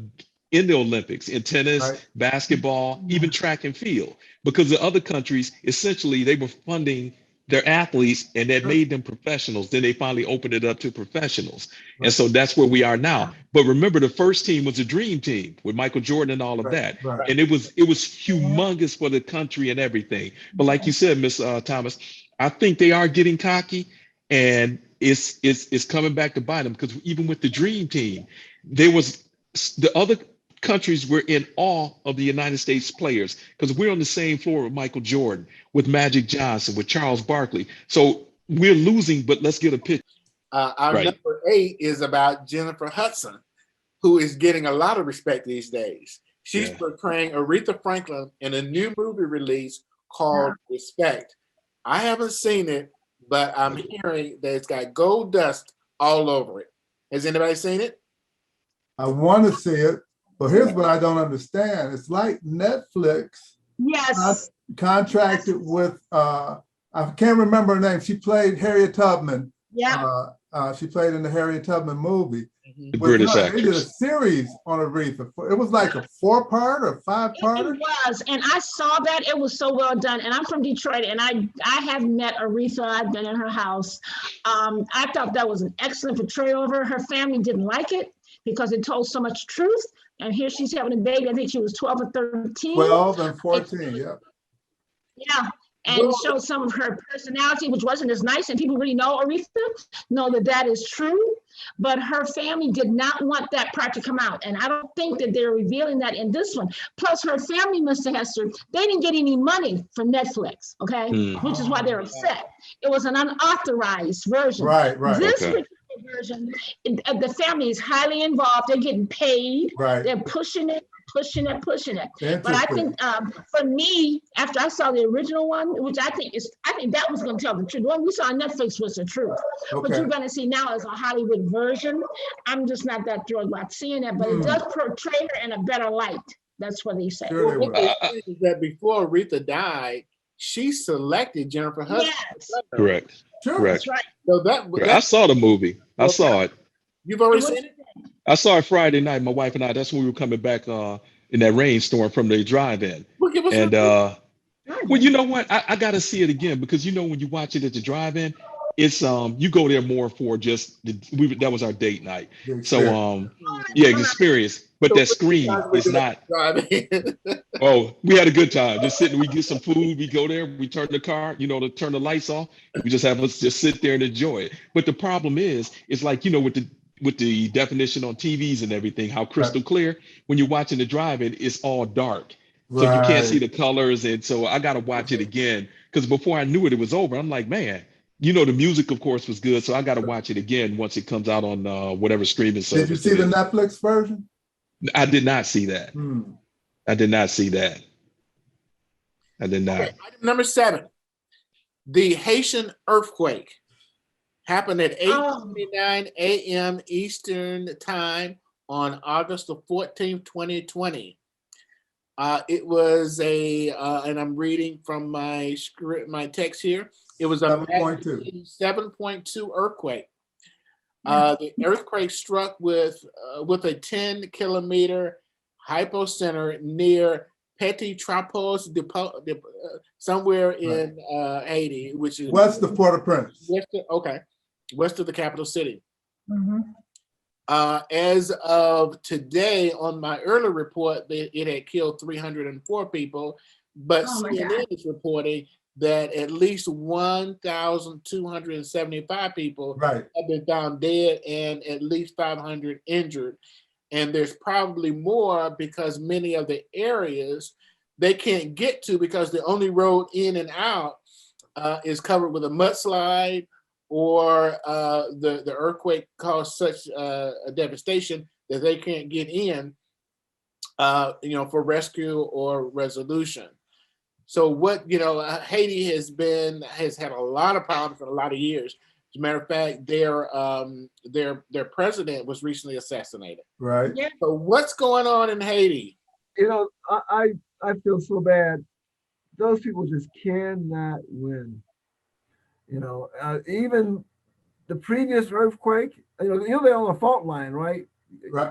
in the Olympics, in tennis, Right. basketball, even track and field, because the other countries, essentially, they were funding their athletes and that made them professionals. Then they finally opened it up to professionals. Right. And so that's where we are now. But remember, the first team was a dream team with Michael Jordan and all of that. Right. And it was humongous for the country and everything. But like you said, Miss Thomas, I think they are getting cocky, and it's coming back to bite them, because even with the dream team, there was the other countries were in awe of the United States players, because we're on the same floor with Michael Jordan, with Magic Johnson, with Charles Barkley. So we're losing, but let's get a picture. Our number 8 is about Jennifer Hudson, who is getting a lot of respect these days. She's portraying Aretha Franklin in a new movie release called Respect. I haven't seen it, but I'm hearing that it's got gold dust all over it. Has anybody seen it? I want to see it. But here's what I don't understand. It's like Netflix contracted with, I can't remember her name. She played Harriet Tubman. Yeah. She played in the Harriet Tubman movie. The British They did a actress. series on Aretha. It was like a 4-part or 5-part. It was, and I saw that. It was so well done. And I'm from Detroit, and I have met Aretha. I've been in her house. I thought that was an excellent portrayal of her. Her family didn't like it because it told so much truth. And here she's having a baby. I think she was 12 or 13. 12 and 14, yeah. Yeah. And it showed some of her personality, which wasn't as nice. And people really know Aretha, know that is true. But her family did not want that part to come out. And I don't think that they're revealing that in this one. Plus, her family, Mr. Hester, they didn't get any money from Netflix, okay? Which is why they're upset. It was an unauthorized version. Right. This version, the family is highly involved. They're getting paid. Right. They're pushing it. pushing it. But I Interesting. think for me, after I saw the original one, which I think that was going to tell the truth. The one we saw on Netflix was the truth. What Okay. you're going to see now is a Hollywood version. I'm just not that thrilled about seeing it, but it does portray her in a better light. That's what they say. Sure they What will. they said is that before Aretha died, she selected Jennifer Hudson. Yes, Correct. Sure. Correct. that's right. So that, Correct. I saw the movie. I Well, saw it. you've already It was- seen it? I saw it Friday night. My wife and I. That's when we were coming back in that rainstorm from the drive-in. Well, give us And a well, you know what? I gotta see it again because when you watch it at the drive-in, it's you go there more for just that was our date night. The So experience. yeah, the experience. But So that what you screen guys were is doing not. driving. Oh, we had a good time. Just sitting, we get some food, we go there, we turn the car, to turn the lights off. We just have us just sit there and enjoy it. But the problem is, it's like, with the definition on TVs and everything, how crystal clear, when you're watching the drive-in, it's all dark. So you can't see Right. the colors. And so I gotta watch it again. Because before I knew it was over. I'm like, man, the music of course was good. So I gotta watch it again once it comes out on whatever streaming service. Did you see it the is. Netflix version? I did not see that. I did not see that. I did not. Okay, item number 7. The Haitian earthquake happened at 8:29 a.m. Eastern time on August the 14th, 2020. It was and I'm reading from my script, my text here. It was a 7.2. 7.2 earthquake. The earthquake struck with a 10-kilometer hypocenter near Petit Trapos, somewhere in Haiti, which is West of Port-au-Prince. west of the capital city. As of today, on my earlier report, it had killed 304 people, but CNN is reporting that at least 1,275 people have been found dead and at least 500 injured. And there's probably more because many of the areas they can't get to because the only road in and out is covered with a mudslide, or the earthquake caused such a devastation that they can't get in, for rescue or resolution. So Haiti has had a lot of problems for a lot of years. As a matter of fact, their president was recently assassinated. Right. Yeah. So what's going on in Haiti? I feel so bad. Those people just cannot win. Even the previous earthquake, they're on a fault line, right?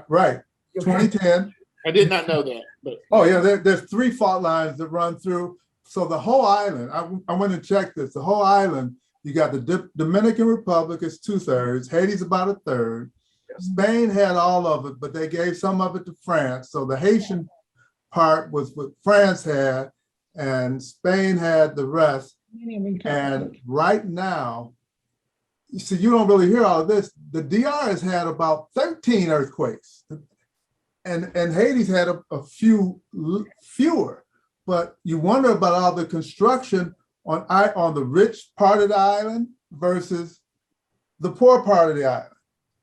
Right. 2010. I did not know that. But Oh yeah, there's 3 fault lines that run through. So the whole island, I went and checked this. The whole island, you got the Dominican Republic is 2/3. Haiti's about 1/3. Spain had all of it, but they gave some of it to France. So the Haitian part was what France had, and Spain had the rest. And right now, you see, you don't really hear all of this. The DR has had about 13 earthquakes, and Haiti's had a few fewer. But you wonder about all the construction on the rich part of the island versus the poor part of the island,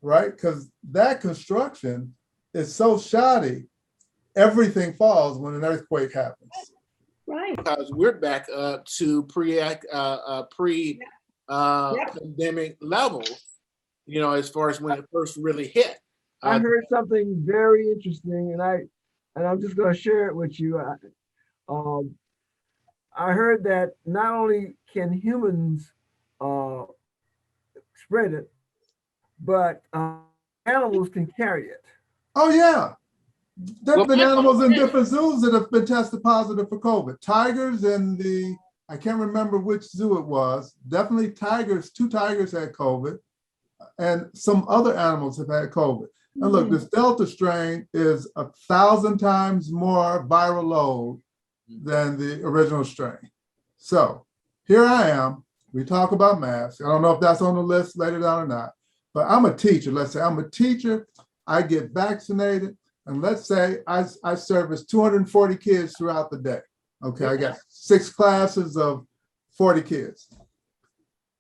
right? Because that construction is so shoddy, everything falls when an earthquake happens. Right. Because we're back up to pre-pandemic levels, as far as when it first really hit. I heard something very interesting, and I'm just going to share it with you. I heard that not only can humans spread it, but animals can carry it. Oh yeah. There have been animals in different zoos that have been tested positive for COVID. Tigers in I can't remember which zoo it was. Definitely tigers, 2 tigers had COVID, and some other animals have had COVID. And look, this Delta strain is 1,000 times more viral load than the original strain. So here I am. We talk about masks. I don't know if that's on the list later down or not, but I'm a teacher. Let's say I'm a teacher. I get vaccinated. And let's say I service 240 kids throughout the day. Okay, I got 6 classes of 40 kids.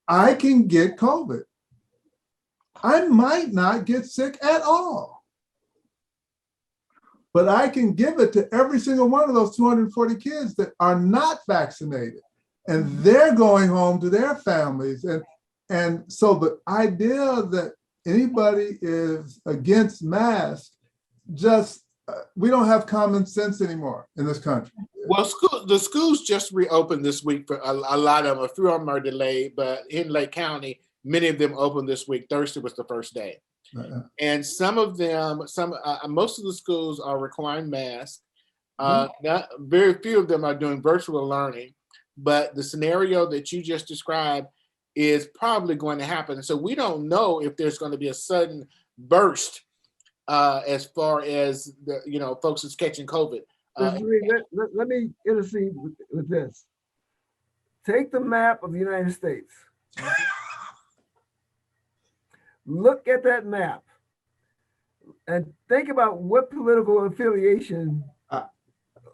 I can get COVID. I might not get sick at all. but I can give it to every single one of those 240 kids that are not vaccinated, and they're going home to their families. And so the idea that anybody is against masks, just we don't have common sense anymore in this country. Well, the schools just reopened this week for a lot of them. A few of them are delayed, but in Lake County, many of them opened this week. Thursday was the first day. And some of them, most of the schools are requiring masks. Not very few of them are doing virtual learning, but the scenario that you just described is probably going to happen. So we don't know if there's going to be a sudden burst as far as the folks is catching COVID. Let me intercede with this. Take the map of the United States. Look at that map and think about what political affiliation,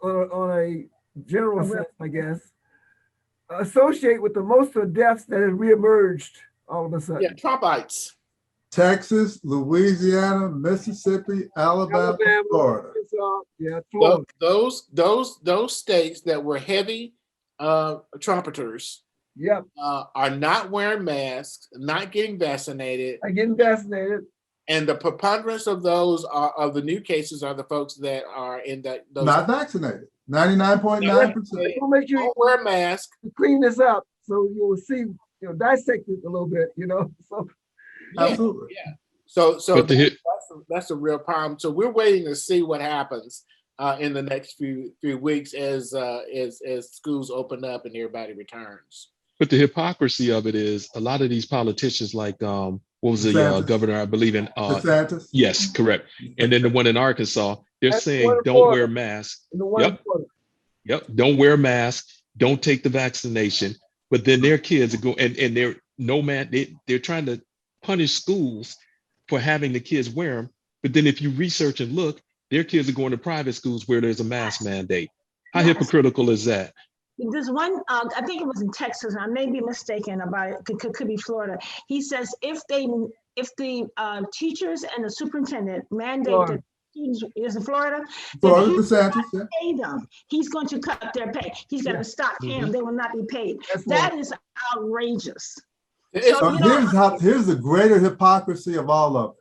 on a general sense, I guess, associate with the most of the deaths that have reemerged all of a sudden. Yeah, Trumpites. Texas, Louisiana, Mississippi, Alabama, Florida. Yeah, Florida. Those states that were heavy trumpeters, yep, are not wearing masks, not getting vaccinated. And the preponderance of those of the new cases are the folks that are in those not vaccinated. 99.9%. We'll make you don't wear a mask. Clean this up so you will see, dissect it a little bit, So absolutely. Yeah. So that's a real problem. So we're waiting to see what happens in the next few weeks as schools open up and everybody returns. But the hypocrisy of it is a lot of these politicians, like what was the governor, I believe in DeSantis? Yes, correct. And then the one in Arkansas, they're saying don't wear masks. Yep. Don't wear masks. Don't take the vaccination. But then their kids are going, and they're trying to punish schools for having the kids wear them. But then if you research and look, their kids are going to private schools where there's a mask mandate. How hypocritical is that? There's one, I think it was in Texas, I may be mistaken about it, could be Florida. He says if the teachers and the superintendent mandate that students is in Florida, DeSantis, pay them. He's going to cut their pay. He's going to stop paying them. They will not be paid. That is outrageous. So here's the greater hypocrisy of all of it.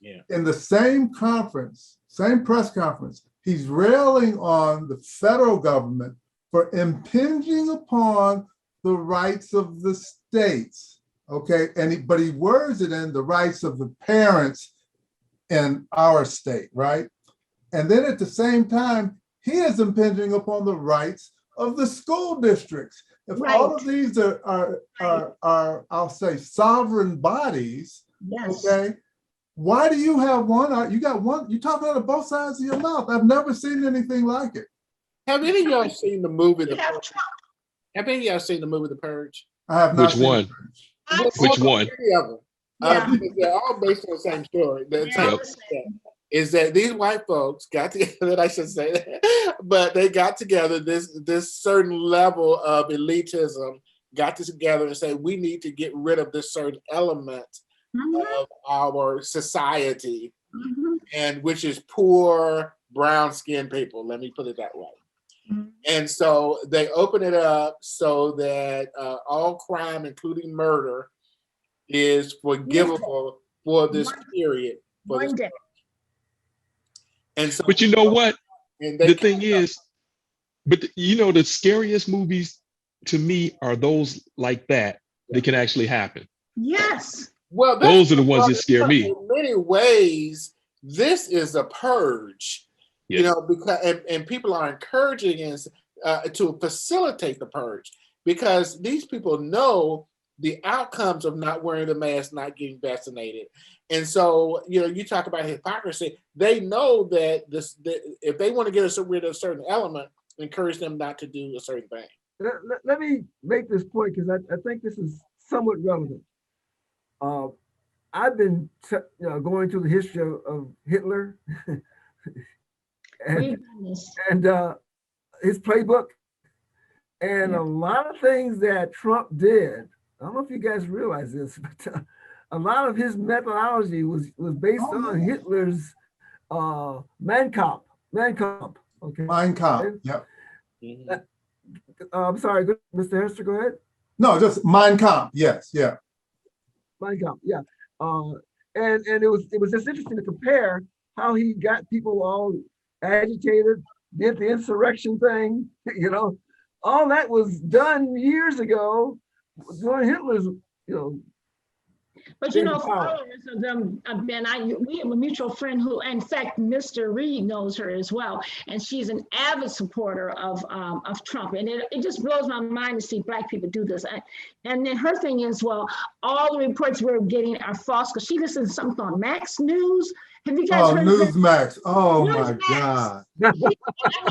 Yeah. In the same press conference, he's railing on the federal government for impinging upon the rights of the states. Okay, but he words it in the rights of the parents in our state, right? And then at the same time, he is impinging upon the rights of the school districts. If all of these are I'll say sovereign bodies, okay, why do you have one? You got one, you talk out of both sides of your mouth. I've never seen anything like it. Have any of y'all seen the movie The Purge? Have any of y'all seen the movie The Purge? I have not. Which one? Which one? Three of them. They're all based on the same story. Is that these white folks got together, I should say that, but they got together, this certain level of elitism got together and said, we need to get rid of this certain element of our society, and which is poor, brown-skinned people. Let me put it that way. And so they open it up so that all crime, including murder, is forgivable for this period. One day. And so, but you know what? The thing is, the scariest movies to me are those like that can actually happen. Yes. Well, those are the ones that scare me. In many ways, this is a purge. Yes. Because and people are encouraging us to facilitate the purge because these people know the outcomes of not wearing the mask, not getting vaccinated. And so, you talk about hypocrisy. They know that if they want to get rid of a certain element, encourage them not to do a certain thing. Let me make this point because I think this is somewhat relevant. I've been going through the history of Hitler and his playbook, and a lot of things that Trump did. I don't know if you guys realize this, but a lot of his methodology was based on Hitler's Mein Kampf Mein Kampf. Okay. Mein Kampf. Yep. I'm sorry, Mr. Hester, go ahead. No, just Mein Kampf. Yes. Yeah. Mein Kampf. Yeah. And it was just interesting to compare how he got people all agitated, did the insurrection thing. You know, all that was done years ago during Hitler's, But followers of them have been. We have a mutual friend who, in fact, Mr. Reed knows her as well, and she's an avid supporter of Trump. And it just blows my mind to see Black people do this. And then her thing is, well, all the reports we're getting are false because she listens to something on Max News. Have you guys heard of Newsmax. Oh my Newsmax. God.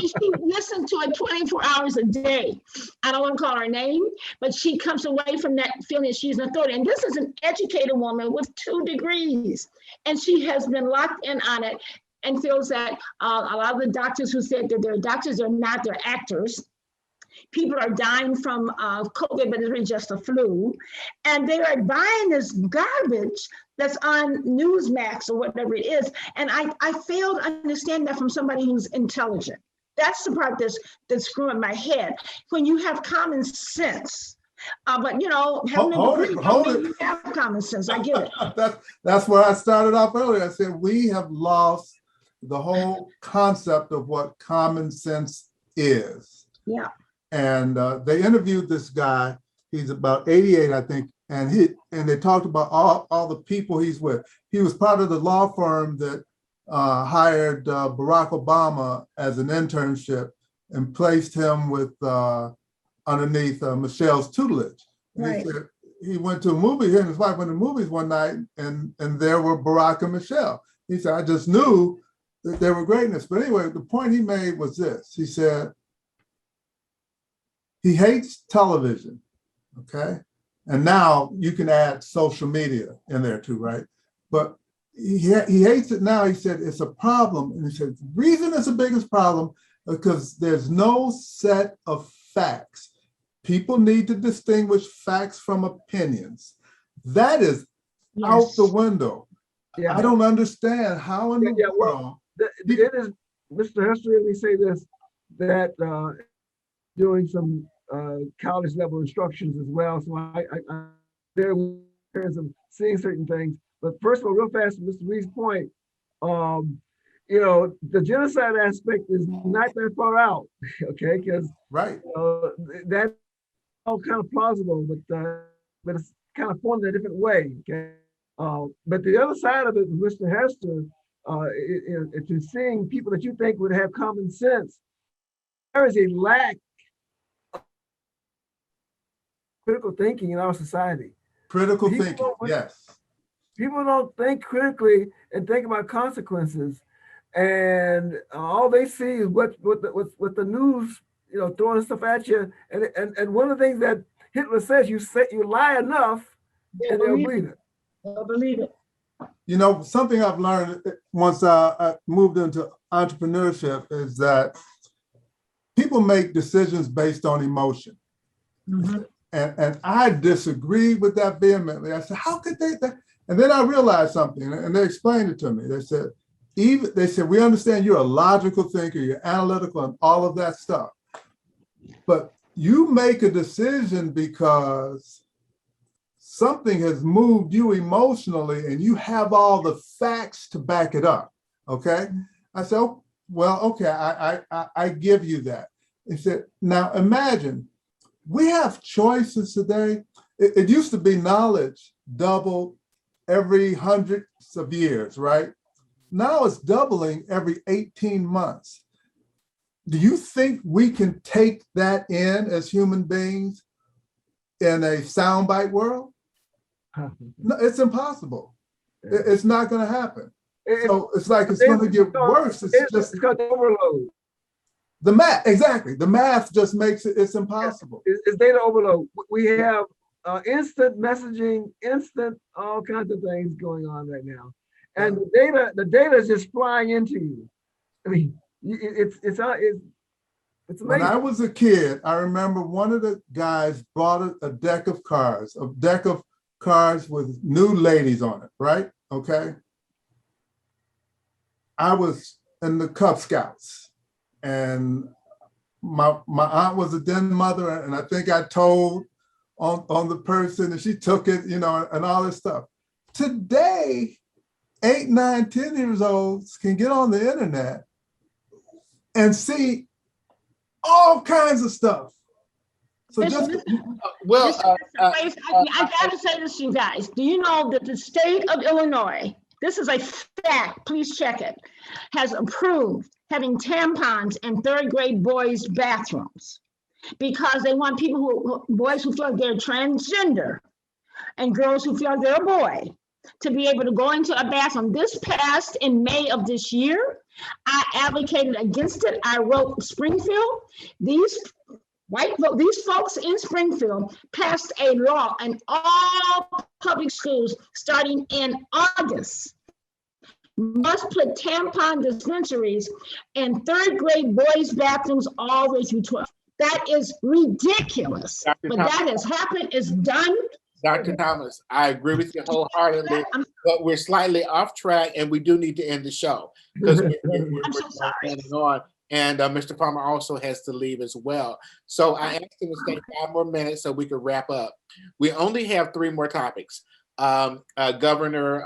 She listens to it 24 hours a day. I don't want to call her name, but she comes away from that feeling that she's an authority. And this is an educated woman with 2 degrees. And she has been locked in on it and feels that a lot of the doctors who said that they're doctors, they're not, they're actors. People are dying from COVID, but it's really just a flu. And they are buying this garbage that's on Newsmax or whatever it is. And I fail to understand that from somebody who's intelligent. That's the part that's screwing my head. When you have common sense, but having a degree, you have common sense. I get it. That's where I started off earlier. I said, we have lost the whole concept of what common sense is. Yeah. And they interviewed this guy. He's about 88, I think, and they talked about all the people he's with. He was part of the law firm that hired Barack Obama as an internship and placed him with underneath Michelle's tutelage. Right. He said he went to a movie. He and his wife went to movies one night, and there were Barack and Michelle. He said, I just knew that they were greatness. But anyway, the point he made was this. He said, he hates television, okay? And now you can add social media in there too, right? But he hates it now. He said it's a problem. And he said, the reason it's the biggest problem because there's no set of facts. People need to distinguish facts from opinions. That is out the window. Yeah. I don't understand how in the world. It is, Mr. Hester, let me say this, that doing some college level instructions as well. So I there in terms of seeing certain things. But first of all, real fast, Mr. Reed's point, the genocide aspect is not that far out, okay? Because right, that's all kind of plausible, but it's kind of formed in a different way, okay? But the other side of it, Mr. Hester, if you're seeing people that you think would have common sense, there is a lack of critical thinking in our society. Critical thinking, yes. People don't think critically and think about consequences, and all they see is what the news, throwing stuff at you. And one of the things that Hitler says, you lie enough, and they'll believe it. They'll believe it. Something I've learned once I moved into entrepreneurship is that people make decisions based on emotion. Mm-hmm. And I disagreed with that vehemently. I said, how could they? And then I realized something, and they explained it to me. They said, we understand you're a logical thinker, you're analytical and all of that stuff. But you make a decision because something has moved you emotionally and you have all the facts to back it up, okay? I said, oh, well, okay, I give you that. He said, now imagine, we have choices today. It used to be knowledge doubled every hundreds of years, right? Now it's doubling every 18 months. Do you think we can take that in as human beings in a soundbite world? No, it's impossible. It's not going to happen. So it's like it's going to get worse. It's got overload. The math, exactly. The math just makes it's impossible. It's data overload. We have instant messaging, instant all kinds of things going on right now, and the data is just flying into you. I mean, it's amazing. When I was a kid, I remember one of the guys brought a deck of cards with new ladies on it, right? Okay. I was in the Cub Scouts. And my aunt was a den mother, and I think I told on the person, and she took it, and all this stuff. Today, 8, 9, 10 years olds can get on the internet and see all kinds of stuff. So I gotta say this to you guys. Do you know that the state of Illinois, this is a fact, please check it, has approved having tampons in third grade boys' bathrooms because they want boys who feel like they're transgender and girls who feel like they're a boy to be able to go into a bathroom. This passed in May of this year. I advocated against it. I wrote Springfield. These folks in Springfield passed a law in all public schools starting in August. Must put tampon dispensaries in third grade boys' bathrooms all the way through 12. That is ridiculous. But that has happened. It's done. Dr. Thomas, I agree with you wholeheartedly, but we're slightly off track and we do need to end the show because we're so sorry. planning on. And Mr. Palmer also has to leave as well. So I asked him to stay 5 more minutes so we could wrap up. We only have 3 more topics. Governor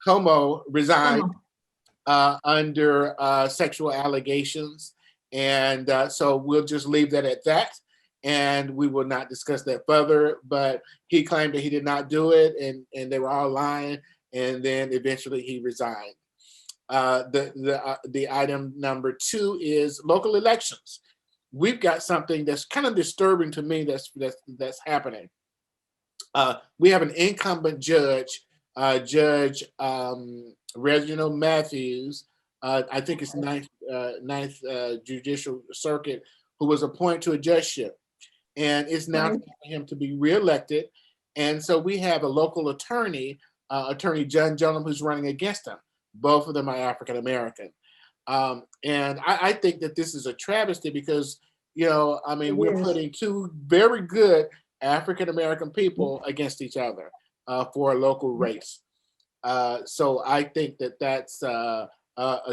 Cuomo resigned under sexual allegations. And so we'll just leave that at that. And we will not discuss that further, but he claimed that he did not do it and they were all lying. And then eventually he resigned. The item number 2 is local elections. We've got something that's kind of disturbing to me that's happening. We have an incumbent judge, Judge Reginald Matthews, I think it's ninth Judicial Circuit, who was appointed to a judgeship. And it's now time for him to be reelected. And so we have a local attorney, Attorney John Gillum, who's running against him. Both of them are African American. And I think that this is a travesty because, we're putting 2 very good African American people against each other for a local race. So I think that that's a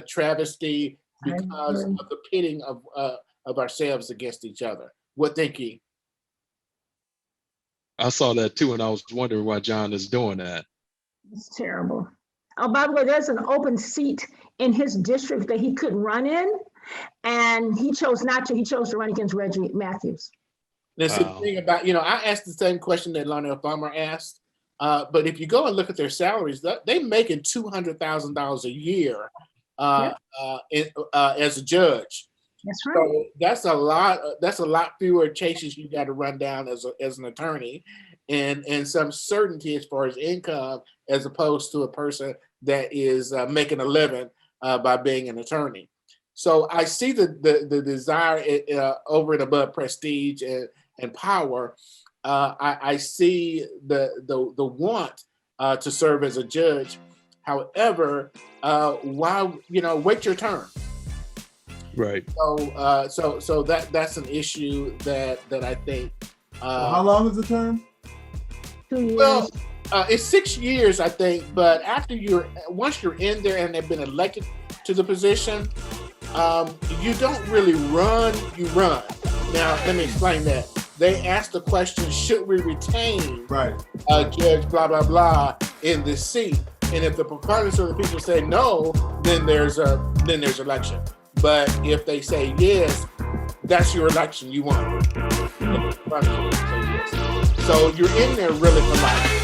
travesty because of the pitting of ourselves against each other. What think you? I saw that too, and I was wondering why John is doing that. It's terrible. Oh, by the way, there's an open seat in his district that he couldn't run in, and he chose not to. He chose to run against Reggie Matthews. That's the thing about, I asked the same question that Lionel Farmer asked, but if you go and look at their salaries, they're making $200,000 a year as a judge. That's right. So that's a lot. That's a lot fewer cases you got to run down as an attorney, and some certainty as far as income, as opposed to a person that is making a living by being an attorney. So I see the desire over and above prestige and power. I see the want to serve as a judge. However, wait your turn. Right. So that's an issue that I think. How long is the term? 2 years. Well, it's 6 years, I think. But once you're in there and have been elected to the position, you don't really run. You run. Now, let me explain that. They asked the question: should we retain Judge blah blah blah in this seat? And if the preponderance of the people say no, then there's election. But if they say yes, that's your election. You won. So you're in there really for life.